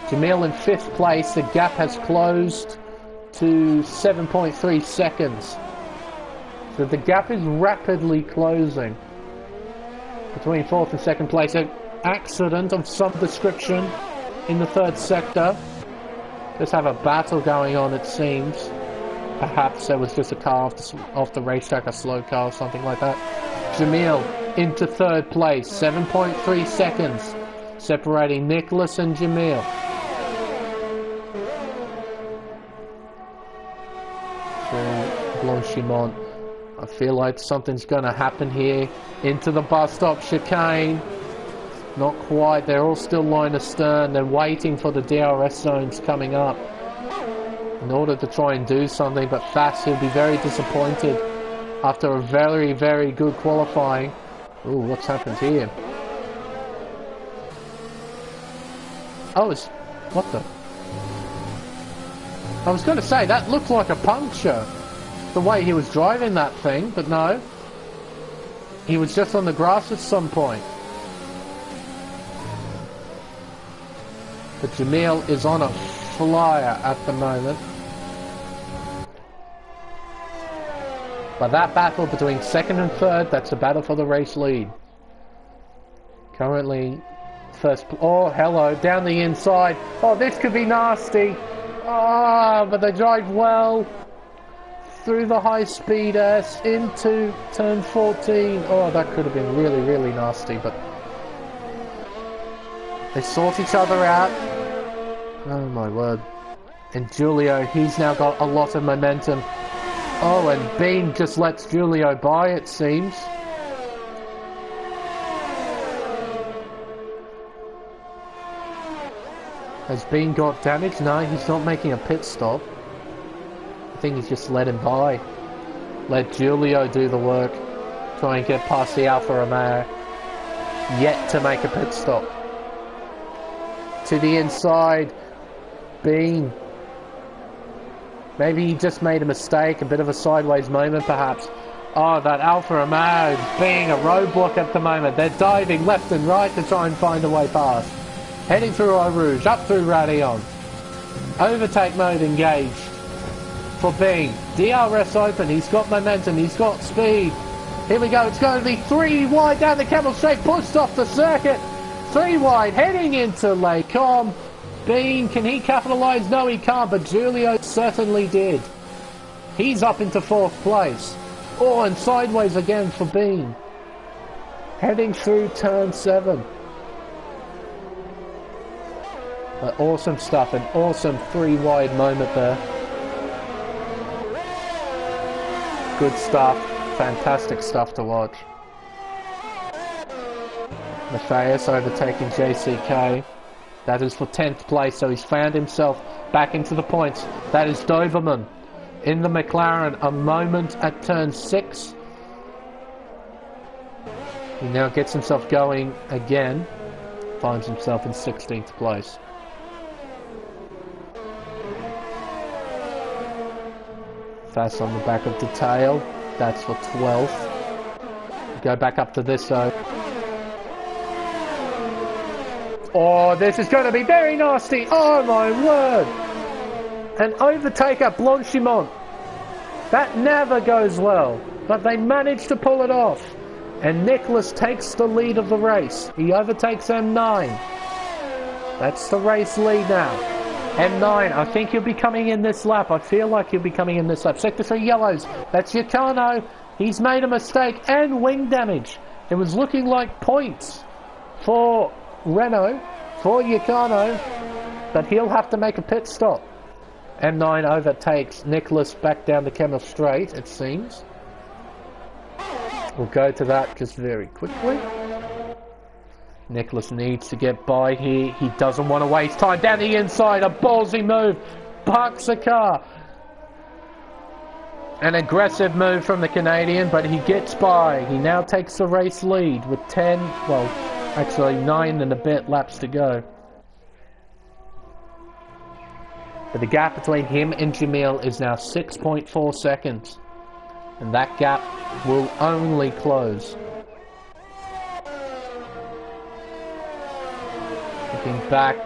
Jamil in 5th place. The gap has closed to 7.3 seconds. So the gap is rapidly closing between 4th and 2nd place. An accident of some description in the 3rd sector. Just have a battle going on, it seems. Perhaps there was just a car off the racetrack, a slow car or something like that. Jamil into 3rd place, 7.3 seconds separating Nicholas and Jamil. Blanchimont. I feel like something's going to happen here. Into the bus stop chicane. Not quite. They're all still line astern. They're waiting for the DRS zones coming up in order to try and do something. But Fast, he'll be very disappointed after a very, very good qualifying. Ooh, what's happened here? Oh, what the? I was going to say, that looked like a puncture, the way he was driving that thing, but no. He was just on the grass at some point. But Jamil is on a flyer at the moment. But that battle between 2nd and 3rd, that's a battle for the race lead. Currently, oh, hello, down the inside. Oh, this could be nasty. Ah, but they drive well through the high-speed S into turn 14. Oh, that could have been really, really nasty, but they sort each other out. Oh, my word. And Julio, he's now got a lot of momentum. Oh, and Bean just lets Julio by, it seems. Has Bean got damage? No, he's not making a pit stop. I think he's just let him by. Let Julio do the work. Try and get past the Alfa Romeo. Yet to make a pit stop. To the inside. Bean. Maybe he just made a mistake. A bit of a sideways moment perhaps. Oh, that Alfa Romeo being a roadblock at the moment. They're diving left and right to try and find a way past. Heading through Eau Rouge, up through Radeon. Overtake mode engaged for Bean. DRS open, he's got momentum, he's got speed. Here we go, it's going to be 3 wide down the Camel Straight, pushed off the circuit. 3 wide, heading into Les Combes. Bean, can he capitalise? No, he can't, but Julio certainly did. He's up into 4th place. Oh, and sideways again for Bean. Heading through turn 7. Awesome stuff, an awesome 3 wide moment there. Good stuff, fantastic stuff to watch. Matthias overtaking JCK. That is for 10th place, so he's found himself back into the points. That is Doberman in the McLaren, a moment at turn 6. He now gets himself going again, finds himself in 16th place. Fast on the back of the tail. That's for 12th. Go back up to this though. Oh, this is going to be very nasty. Oh my word. An overtaker, Blanchimont. That never goes well. But they managed to pull it off. And Nicholas takes the lead of the race. He overtakes M9. That's the race lead now. M9, I think he'll be coming in this lap. I feel like he'll be coming in this lap. Sector 3 yellows. That's Yacano. He's made a mistake and wing damage. It was looking like points for Renault, for Yacano, but he'll have to make a pit stop. M9 overtakes Nicholas back down the Camel Straight, it seems. We'll go to that just very quickly. Nicholas needs to get by here. He doesn't want to waste time. Down the inside, a ballsy move. Parks the car. An aggressive move from the Canadian, but he gets by. He now takes the race lead with 10, well, actually 9 and a bit laps to go. But the gap between him and Jamil is now 6.4 seconds. And that gap will only close. Looking back,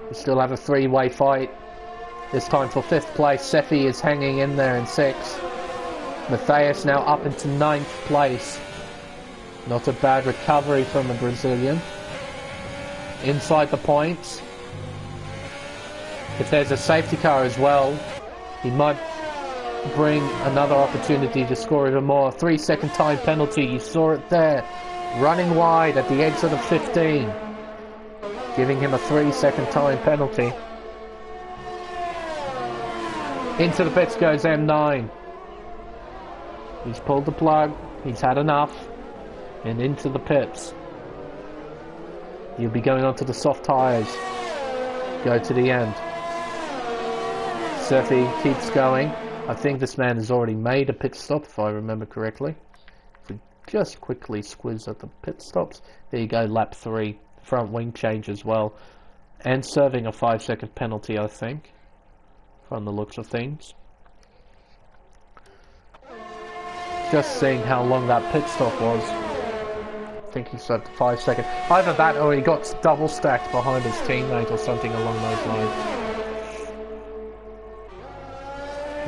we still have a three-way fight. This time for 5th place. Sefi is hanging in there in 6th. Matthias now up into 9th place. Not a bad recovery from the Brazilian. Inside the points. If there's a safety car as well, he might bring another opportunity to score even more. 3-second time penalty, you saw it there. Running wide at the exit of 15. Giving him a 3-second time penalty. Into the pits goes M9. He's pulled the plug, he's had enough, and into the pits. You'll be going on to the soft tyres. Go to the end. Sefi keeps going. I think this man has already made a pit stop, if I remember correctly. If we just quickly squiz at the pit stops. There you go, lap 3. Front wing change as well. And serving a 5-second penalty, I think, from the looks of things. Just seeing how long that pit stop was. I think he served 5 seconds. Either that or he got double stacked behind his teammate or something along those lines.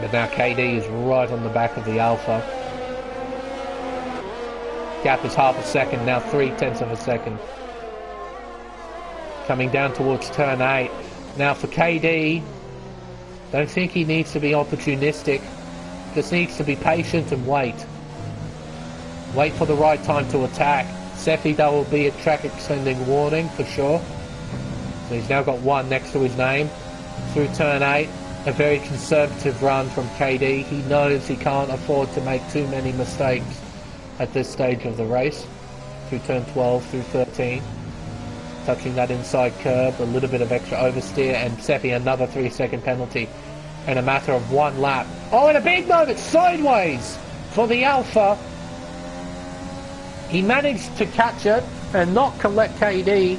But now KD is right on the back of the Alpha. Gap is half a second, now 0.3 of a second. Coming down towards turn 8. Now for KD, don't think he needs to be opportunistic. Just needs to be patient and wait. Wait for the right time to attack. Sefi, that will be a track extending warning for sure. So he's now got 1 next to his name. Through turn 8. A very conservative run from KD. He knows he can't afford to make too many mistakes at this stage of the race. Through turn 12, through 13. Touching that inside curb, a little bit of extra oversteer, and Sefi another 3-second penalty. In a matter of 1 lap. Oh, and a big moment sideways for the Alpha. He managed to catch it and not collect KD.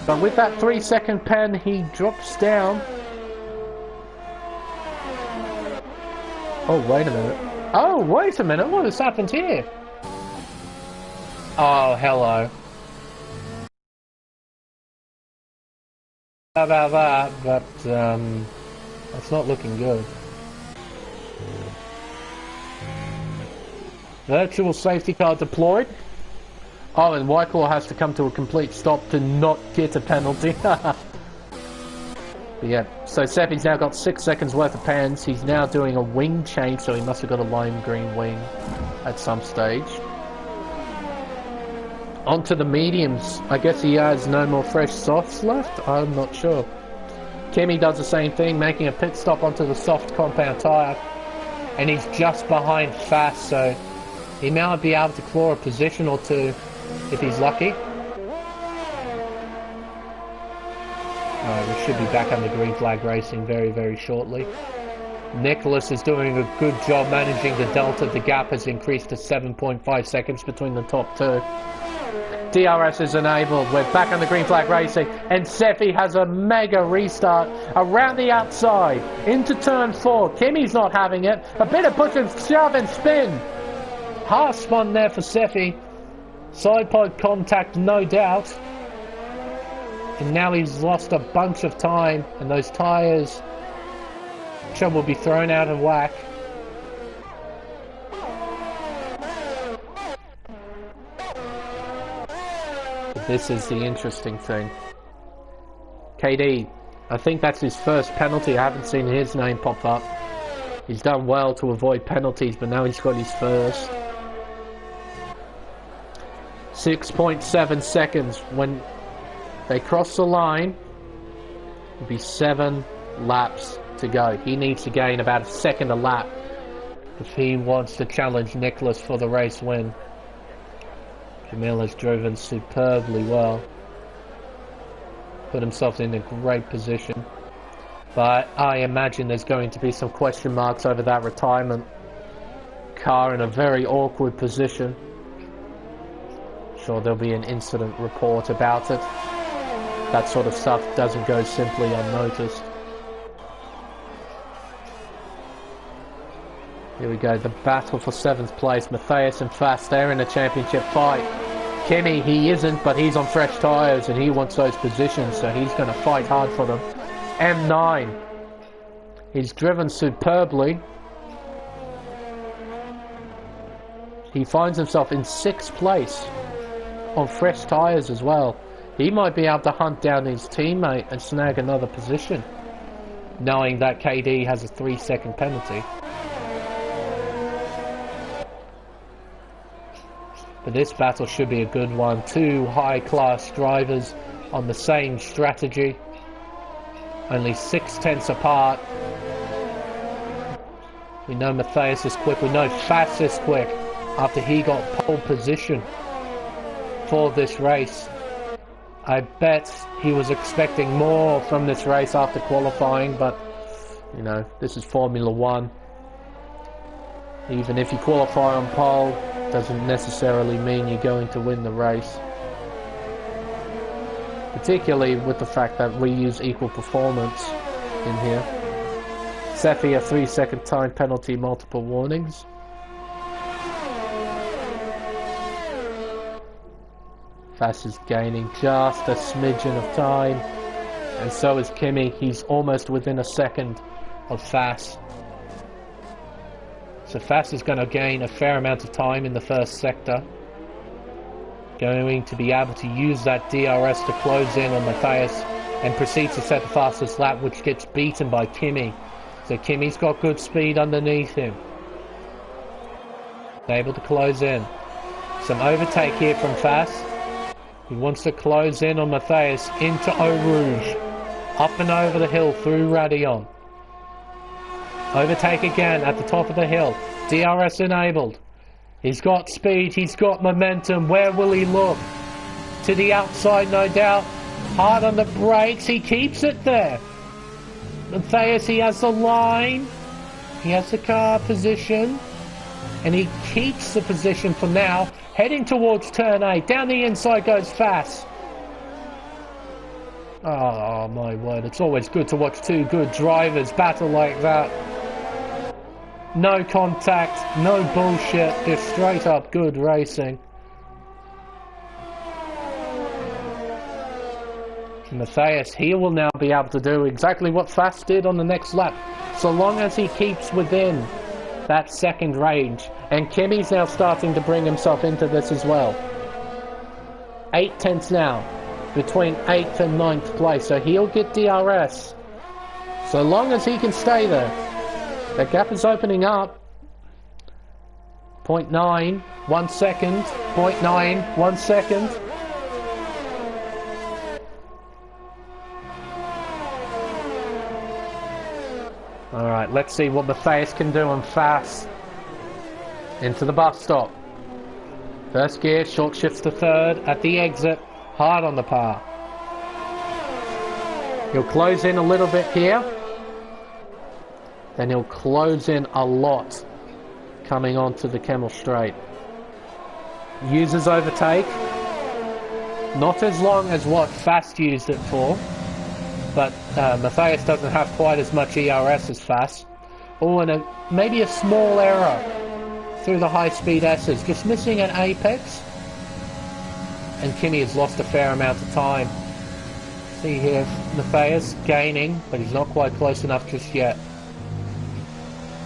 But with that 3-second pen, he drops down. Oh, wait a minute. Oh, wait a minute. What has happened here? Oh, hello. About that, but that's not looking good. Virtual safety car deployed. Oh, and Whiteclaw has to come to a complete stop to not get a penalty. Yeah, so Sefi's now got 6 seconds worth of pens. He's now doing a wing change, so he must have got a lime green wing at some stage. Onto the mediums. I guess he has no more fresh softs left? I'm not sure. Kimi does the same thing, making a pit stop onto the soft compound tyre. And he's just behind Fast, so he might be able to claw a position or two if he's lucky. We should be back under green flag racing very, very shortly. Nicholas is doing a good job managing the delta. The gap has increased to 7.5 seconds between the top 2. DRS is enabled. We're back on the green flag racing, and Sefi has a mega restart around the outside into turn 4. Kimi's not having it. A bit of push and shove and spin. Half spun there for Sefi. Side pod contact, no doubt. And now he's lost a bunch of time, and those tyres will be thrown out of whack. But this is the interesting thing. KD, I think that's his first penalty. I haven't seen his name pop up. He's done well to avoid penalties, but now he's got his first. 6.7 seconds. When they cross the line, it'll be 7 laps to go. He needs to gain about a second a lap if he wants to challenge Nicholas for the race win. Jamil has driven superbly well. Put himself in a great position. But I imagine there's going to be some question marks over that retirement. Car in a very awkward position. Sure, there'll be an incident report about it. That sort of stuff doesn't go simply unnoticed. Here we go, the battle for 7th place. Matthias and Fast, they're in a championship fight. Kimi, he isn't, but he's on fresh tyres and he wants those positions, so he's going to fight hard for them. M9, he's driven superbly. He finds himself in 6th place on fresh tyres as well. He might be able to hunt down his teammate and snag another position, knowing that KD has a 3-second penalty. But this battle should be a good one. Two high-class drivers on the same strategy. Only 6/10 apart. We know Matthias is quick. We know Fast is quick after he got pole position for this race. I bet he was expecting more from this race after qualifying, but you know, this is Formula One. Even if you qualify on pole, doesn't necessarily mean you're going to win the race. Particularly with the fact that we use equal performance in here. Sefi, a 3-second time penalty, multiple warnings. Fast is gaining just a smidgen of time, and so is Kimi. He's almost within a second of Fast. So Fast is going to gain a fair amount of time in the first sector. Going to be able to use that DRS to close in on Matthias and proceed to set the fastest lap, which gets beaten by Kimi. So Kimi's got good speed underneath him. Able to close in. Some overtake here from Fast. He wants to close in on Matthias into Eau Rouge. Up and over the hill through Radion. Overtake again at the top of the hill. DRS enabled. He's got speed, he's got momentum. Where will he look? To the outside, no doubt. Hard on the brakes, he keeps it there. Matthias, he has the line. He has the car position. And he keeps the position for now. Heading towards turn 8. Down the inside goes Fast. Oh my word, it's always good to watch two good drivers battle like that. No contact, no bullshit, just straight up good racing. Matthias, he will now be able to do exactly what Fast did on the next lap, so long as he keeps within that second range. And Kimi's now starting to bring himself into this as well. 8/10 now, between 8th and 9th place, so he'll get DRS. So long as he can stay there. The gap is opening up. 0.9, 1 second. 0.9, 1 second. Alright, let's see what Matthias can do on Fast. Into the bus stop. First gear, short shifts to 3rd. At the exit, hard on the par. He'll close in a little bit here. Then he'll close in a lot coming onto the Kemmel Straight. Uses overtake. Not as long as what Fast used it for. But Matthias doesn't have quite as much ERS as Fast. Oh, and maybe a small error through the high-speed S's. Just missing an apex. And Kimi has lost a fair amount of time. See here, Matthias gaining, but he's not quite close enough just yet.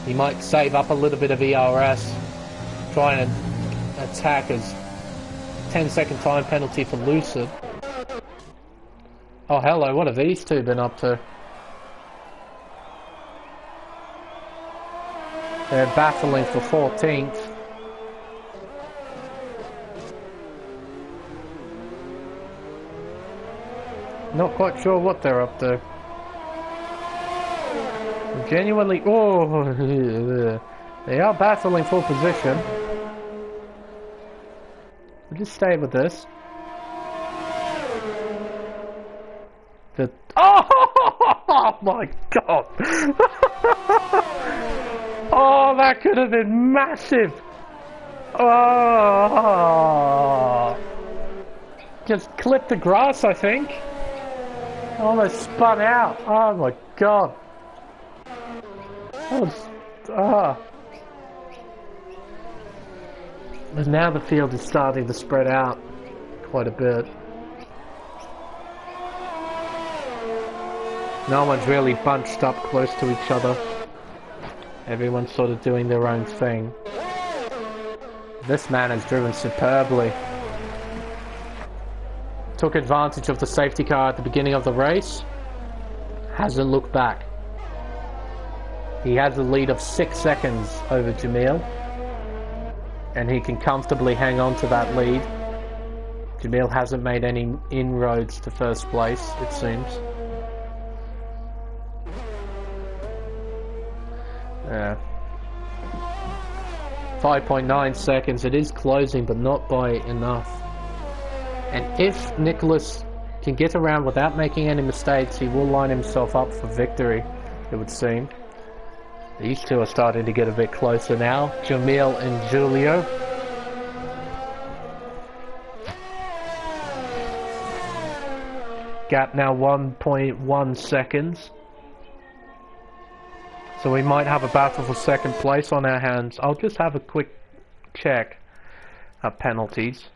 He might save up a little bit of ERS, try and attack his 10-second time penalty for Lucid. Oh hello, what have these two been up to? They're battling for 14th. Not quite sure what they're up to. Genuinely, oh, they are battling for position. We'll just stay with this. Oh, Oh my god! Oh, that could have been massive! Oh! Just clipped the grass, I think. Almost spun out. Oh my god. That was... But now the field is starting to spread out quite a bit. No one's really bunched up close to each other. Everyone's sort of doing their own thing. This man has driven superbly. Took advantage of the safety car at the beginning of the race. Hasn't looked back. He has a lead of 6 seconds over Jamil. And he can comfortably hang on to that lead. Jamil hasn't made any inroads to first place, it seems. Yeah. 5.9 seconds. It is closing, but not by enough. And if Nicholas can get around without making any mistakes, he will line himself up for victory, it would seem. These two are starting to get a bit closer now. Jamil and Julio. Gap now 1.1 seconds. So we might have a battle for second place on our hands. I'll just have a quick check at penalties.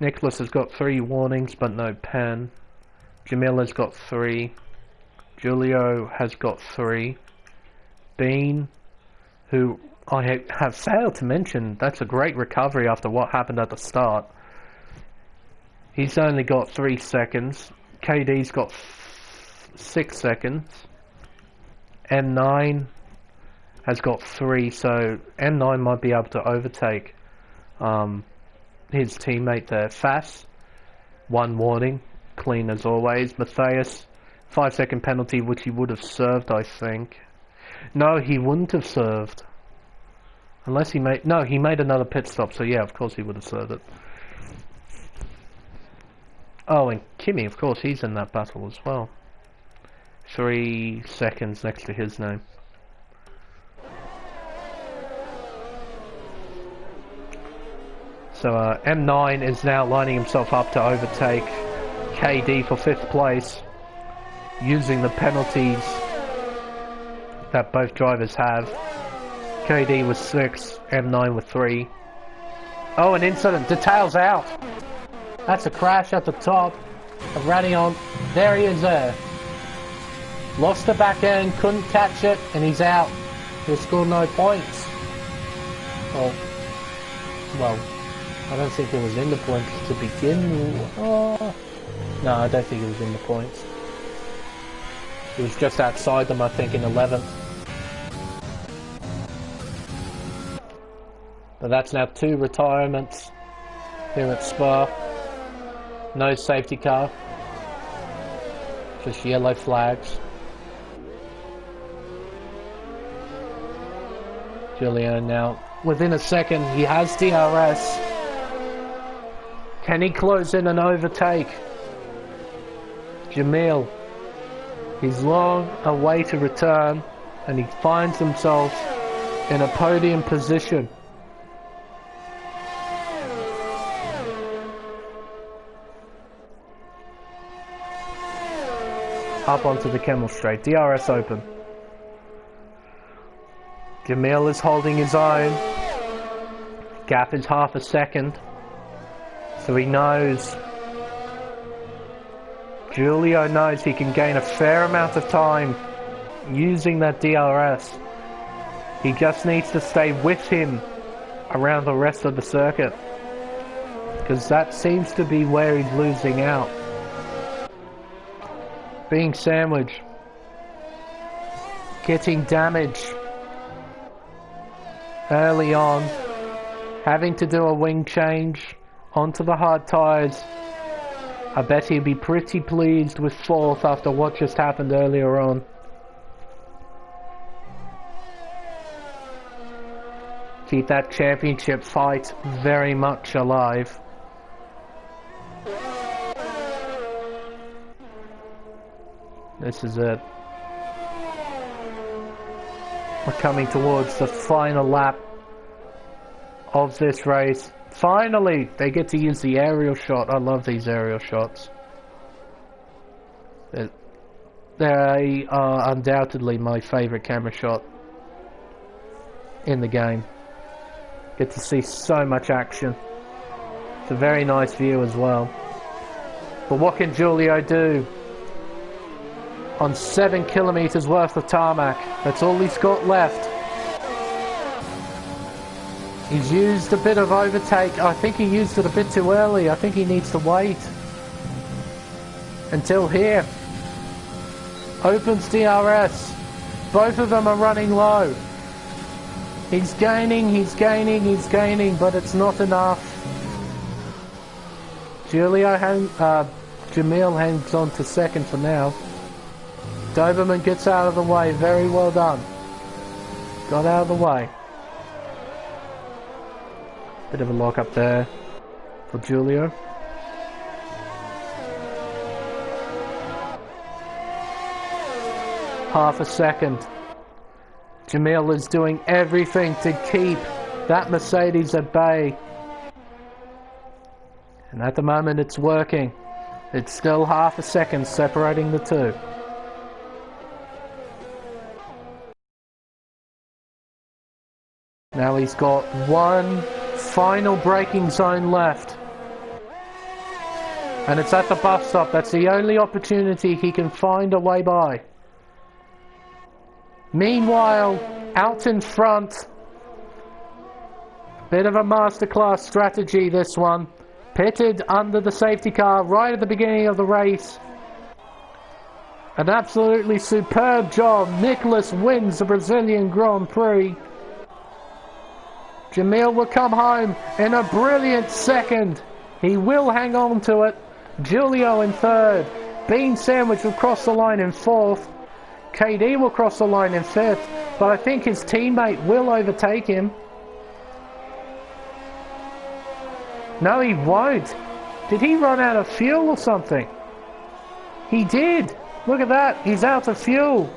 Nicholas has got 3 warnings but no pen. Jamil has got 3. Julio has got 3. Bean, who I have failed to mention, that's a great recovery after what happened at the start. He's only got 3 seconds. KD's got 6 seconds. M9 has got 3, so M9 might be able to overtake his teammate there. Fass, 1 warning, clean as always. Matthias, 5-second penalty, which he would have served, I think. No, he wouldn't have served. Unless he made... No, he made another pit stop, so yeah, of course he would have served it. Oh, and Kimmy, of course, he's in that battle as well. 3 seconds next to his name. So M9 is now lining himself up to overtake KD for 5th place, using the penalties that both drivers have. KD with 6, M9 with 3. Oh, an incident. Details out. That's a crash at the top of Radion. There he is there. Lost the back end, couldn't catch it, and he's out. He'll score no points. Well, I don't think it was in the points to begin with. Oh, no, I don't think it was in the points. It was just outside them, I think, in 11th. But that's now 2 retirements here at Spa. No safety car. Just yellow flags. Julio now, within a second, he has DRS. Can he close in and overtake Jamil? He's long away to return, and he finds himself in a podium position. Up onto the Kemmel Straight, DRS open. Jamil is holding his own. Gap is half a second. So he knows. Julio knows he can gain a fair amount of time using that DRS. He just needs to stay with him around the rest of the circuit, because that seems to be where he's losing out. Being sandwiched. Getting damage early on. Having to do a wing change onto the hard tyres. I bet he'd be pretty pleased with 4th after what just happened earlier on. Keep that championship fight very much alive. This is it. We're coming towards the final lap of this race. Finally, they get to use the aerial shot. I love these aerial shots. They are undoubtedly my favourite camera shot in the game. Get to see so much action. It's a very nice view as well. But what can Julio do on 7 kilometres worth of tarmac? That's all he's got left. He's used a bit of overtake. I think he used it a bit too early. I think he needs to wait until here. Opens DRS. Both of them are running low. He's gaining, but it's not enough. Jamil hangs on to second for now. Doberman gets out of the way. Very well done. Got out of the way. Bit of a lock up there for Julio. Half a second. Jamil is doing everything to keep that Mercedes at bay. And at the moment it's working. It's still half a second separating the two. Now he's got one final braking zone left. And it's at the bus stop. That's the only opportunity he can find a way by. Meanwhile, out in front, bit of a masterclass strategy this one. Pitted under the safety car right at the beginning of the race. An absolutely superb job. Nicholas wins the Brazilian Grand Prix. Jamil will come home in a brilliant second. He will hang on to it. Julio in third. Bean Sandwich will cross the line in fourth. KD will cross the line in fifth. But I think his teammate will overtake him. No, he won't. Did he run out of fuel or something? He did. Look at that. He's out of fuel.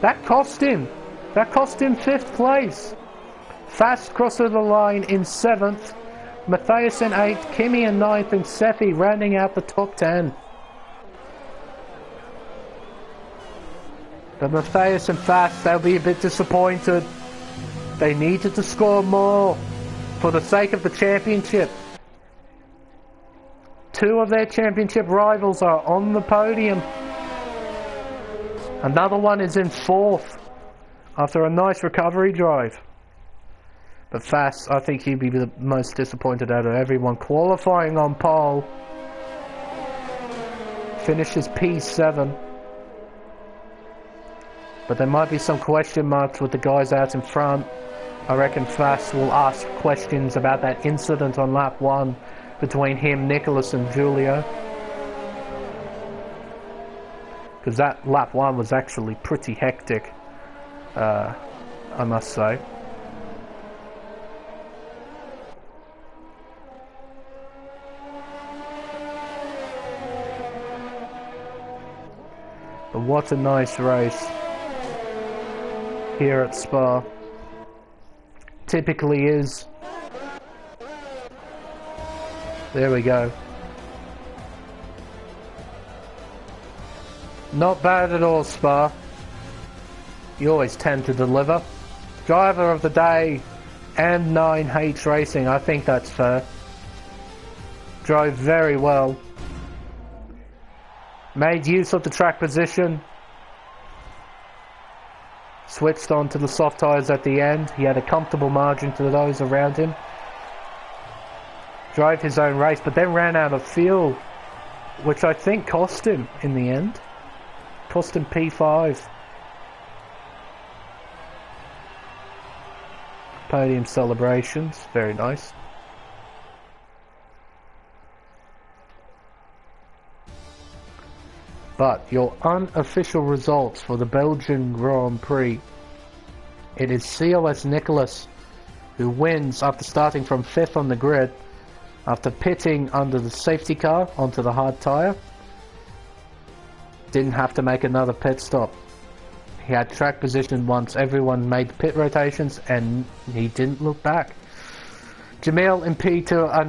That cost him. That cost him 5th place. Fast crosses the line in 7th. Matthias in 8th. Kimi in 9th. And Sefi rounding out the top 10. But Matthias and Fast, they'll be a bit disappointed. They needed to score more for the sake of the championship. 2 of their championship rivals are on the podium. Another one is in 4th after a nice recovery drive. But Fast, I think he'd be the most disappointed out of everyone. Qualifying on pole. Finishes P7. But there might be some question marks with the guys out in front. I reckon Fast will ask questions about that incident on lap 1 between him, Nicholas and Julio. Because that lap 1 was actually pretty hectic, I must say. But what a nice race here at Spa. Typically is. There we go. Not bad at all, Spa. You always tend to deliver. Driver of the day and 9H Racing, I think that's fair. Drove very well. Made use of the track position. Switched on to the soft tyres at the end. He had a comfortable margin to those around him. Drove his own race, but then ran out of fuel, which I think cost him in the end. Cost him P5. Podium celebrations, very nice. But your unofficial results for the Belgian Grand Prix. It is COS Nicholas who wins after starting from 5th on the grid, after pitting under the safety car onto the hard tyre. Didn't have to make another pit stop. He had track position once everyone made the pit rotations, and he didn't look back. Jamil in P2, a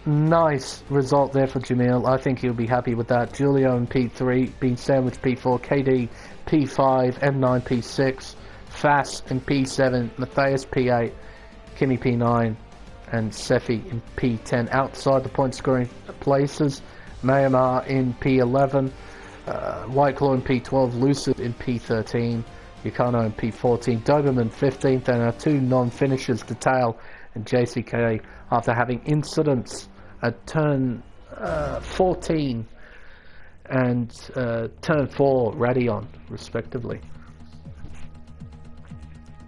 nice result there for Jamil. I think he'll be happy with that. Julio in P3, being sandwiched P4, KD P5, M9 P6, Fass in P7, Matthias P8, Kimi P9, and Sefi in P10. Outside the point scoring places, Mayamar in P11, White Claw in P12, Lucid in P13, Yukano in P14, Doberman 15th, and our two non-finishers, Detail and JCK, after having incidents at turn 14 and turn 4 Radeon, respectively.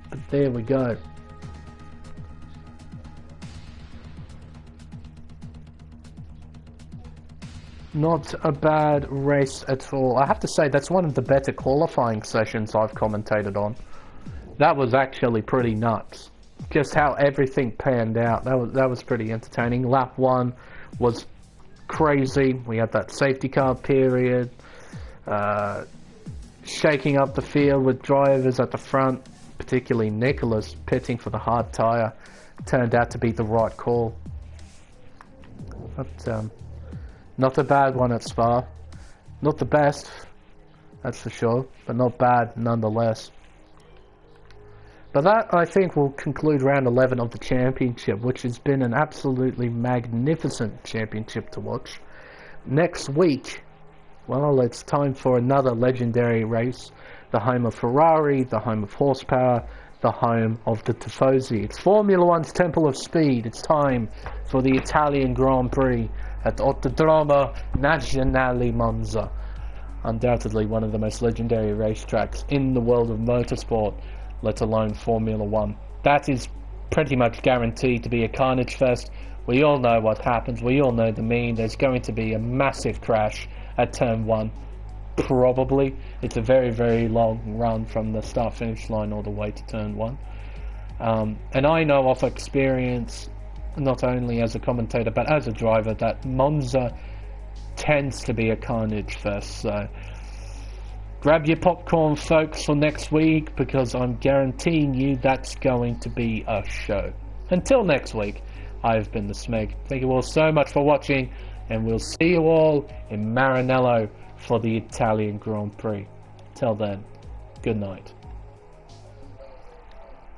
But there we go. Not a bad race at all. I have to say, that's one of the better qualifying sessions I've commentated on. That was actually pretty nuts. Just how everything panned out. That was pretty entertaining. Lap 1 was crazy. We had that safety car period. Shaking up the field with drivers at the front, particularly Nicholas, pitting for the hard tyre. Turned out to be the right call. But, not a bad one at Spa. Not the best, that's for sure, but not bad nonetheless. But that, I think, will conclude round 11 of the championship, which has been an absolutely magnificent championship to watch. Next week, well, it's time for another legendary race. The home of Ferrari, the home of horsepower, the home of the Tifosi. It's Formula One's Temple of Speed. It's time for the Italian Grand Prix at Autodromo Nazionale Monza. Undoubtedly one of the most legendary racetracks in the world of motorsport, let alone Formula One. That is pretty much guaranteed to be a carnage fest. We all know what happens. We all know the meme. There's going to be a massive crash at turn 1. Probably. It's a very, very long run from the start-finish line all the way to turn 1. And I know of experience, not only as a commentator but as a driver, that Monza tends to be a carnage fest. So grab your popcorn, folks, for next week, because I'm guaranteeing you that's going to be a show. Until next week, I've been the Smeg. Thank you all so much for watching, and we'll see you all in Maranello for the Italian Grand Prix. Till then, good night.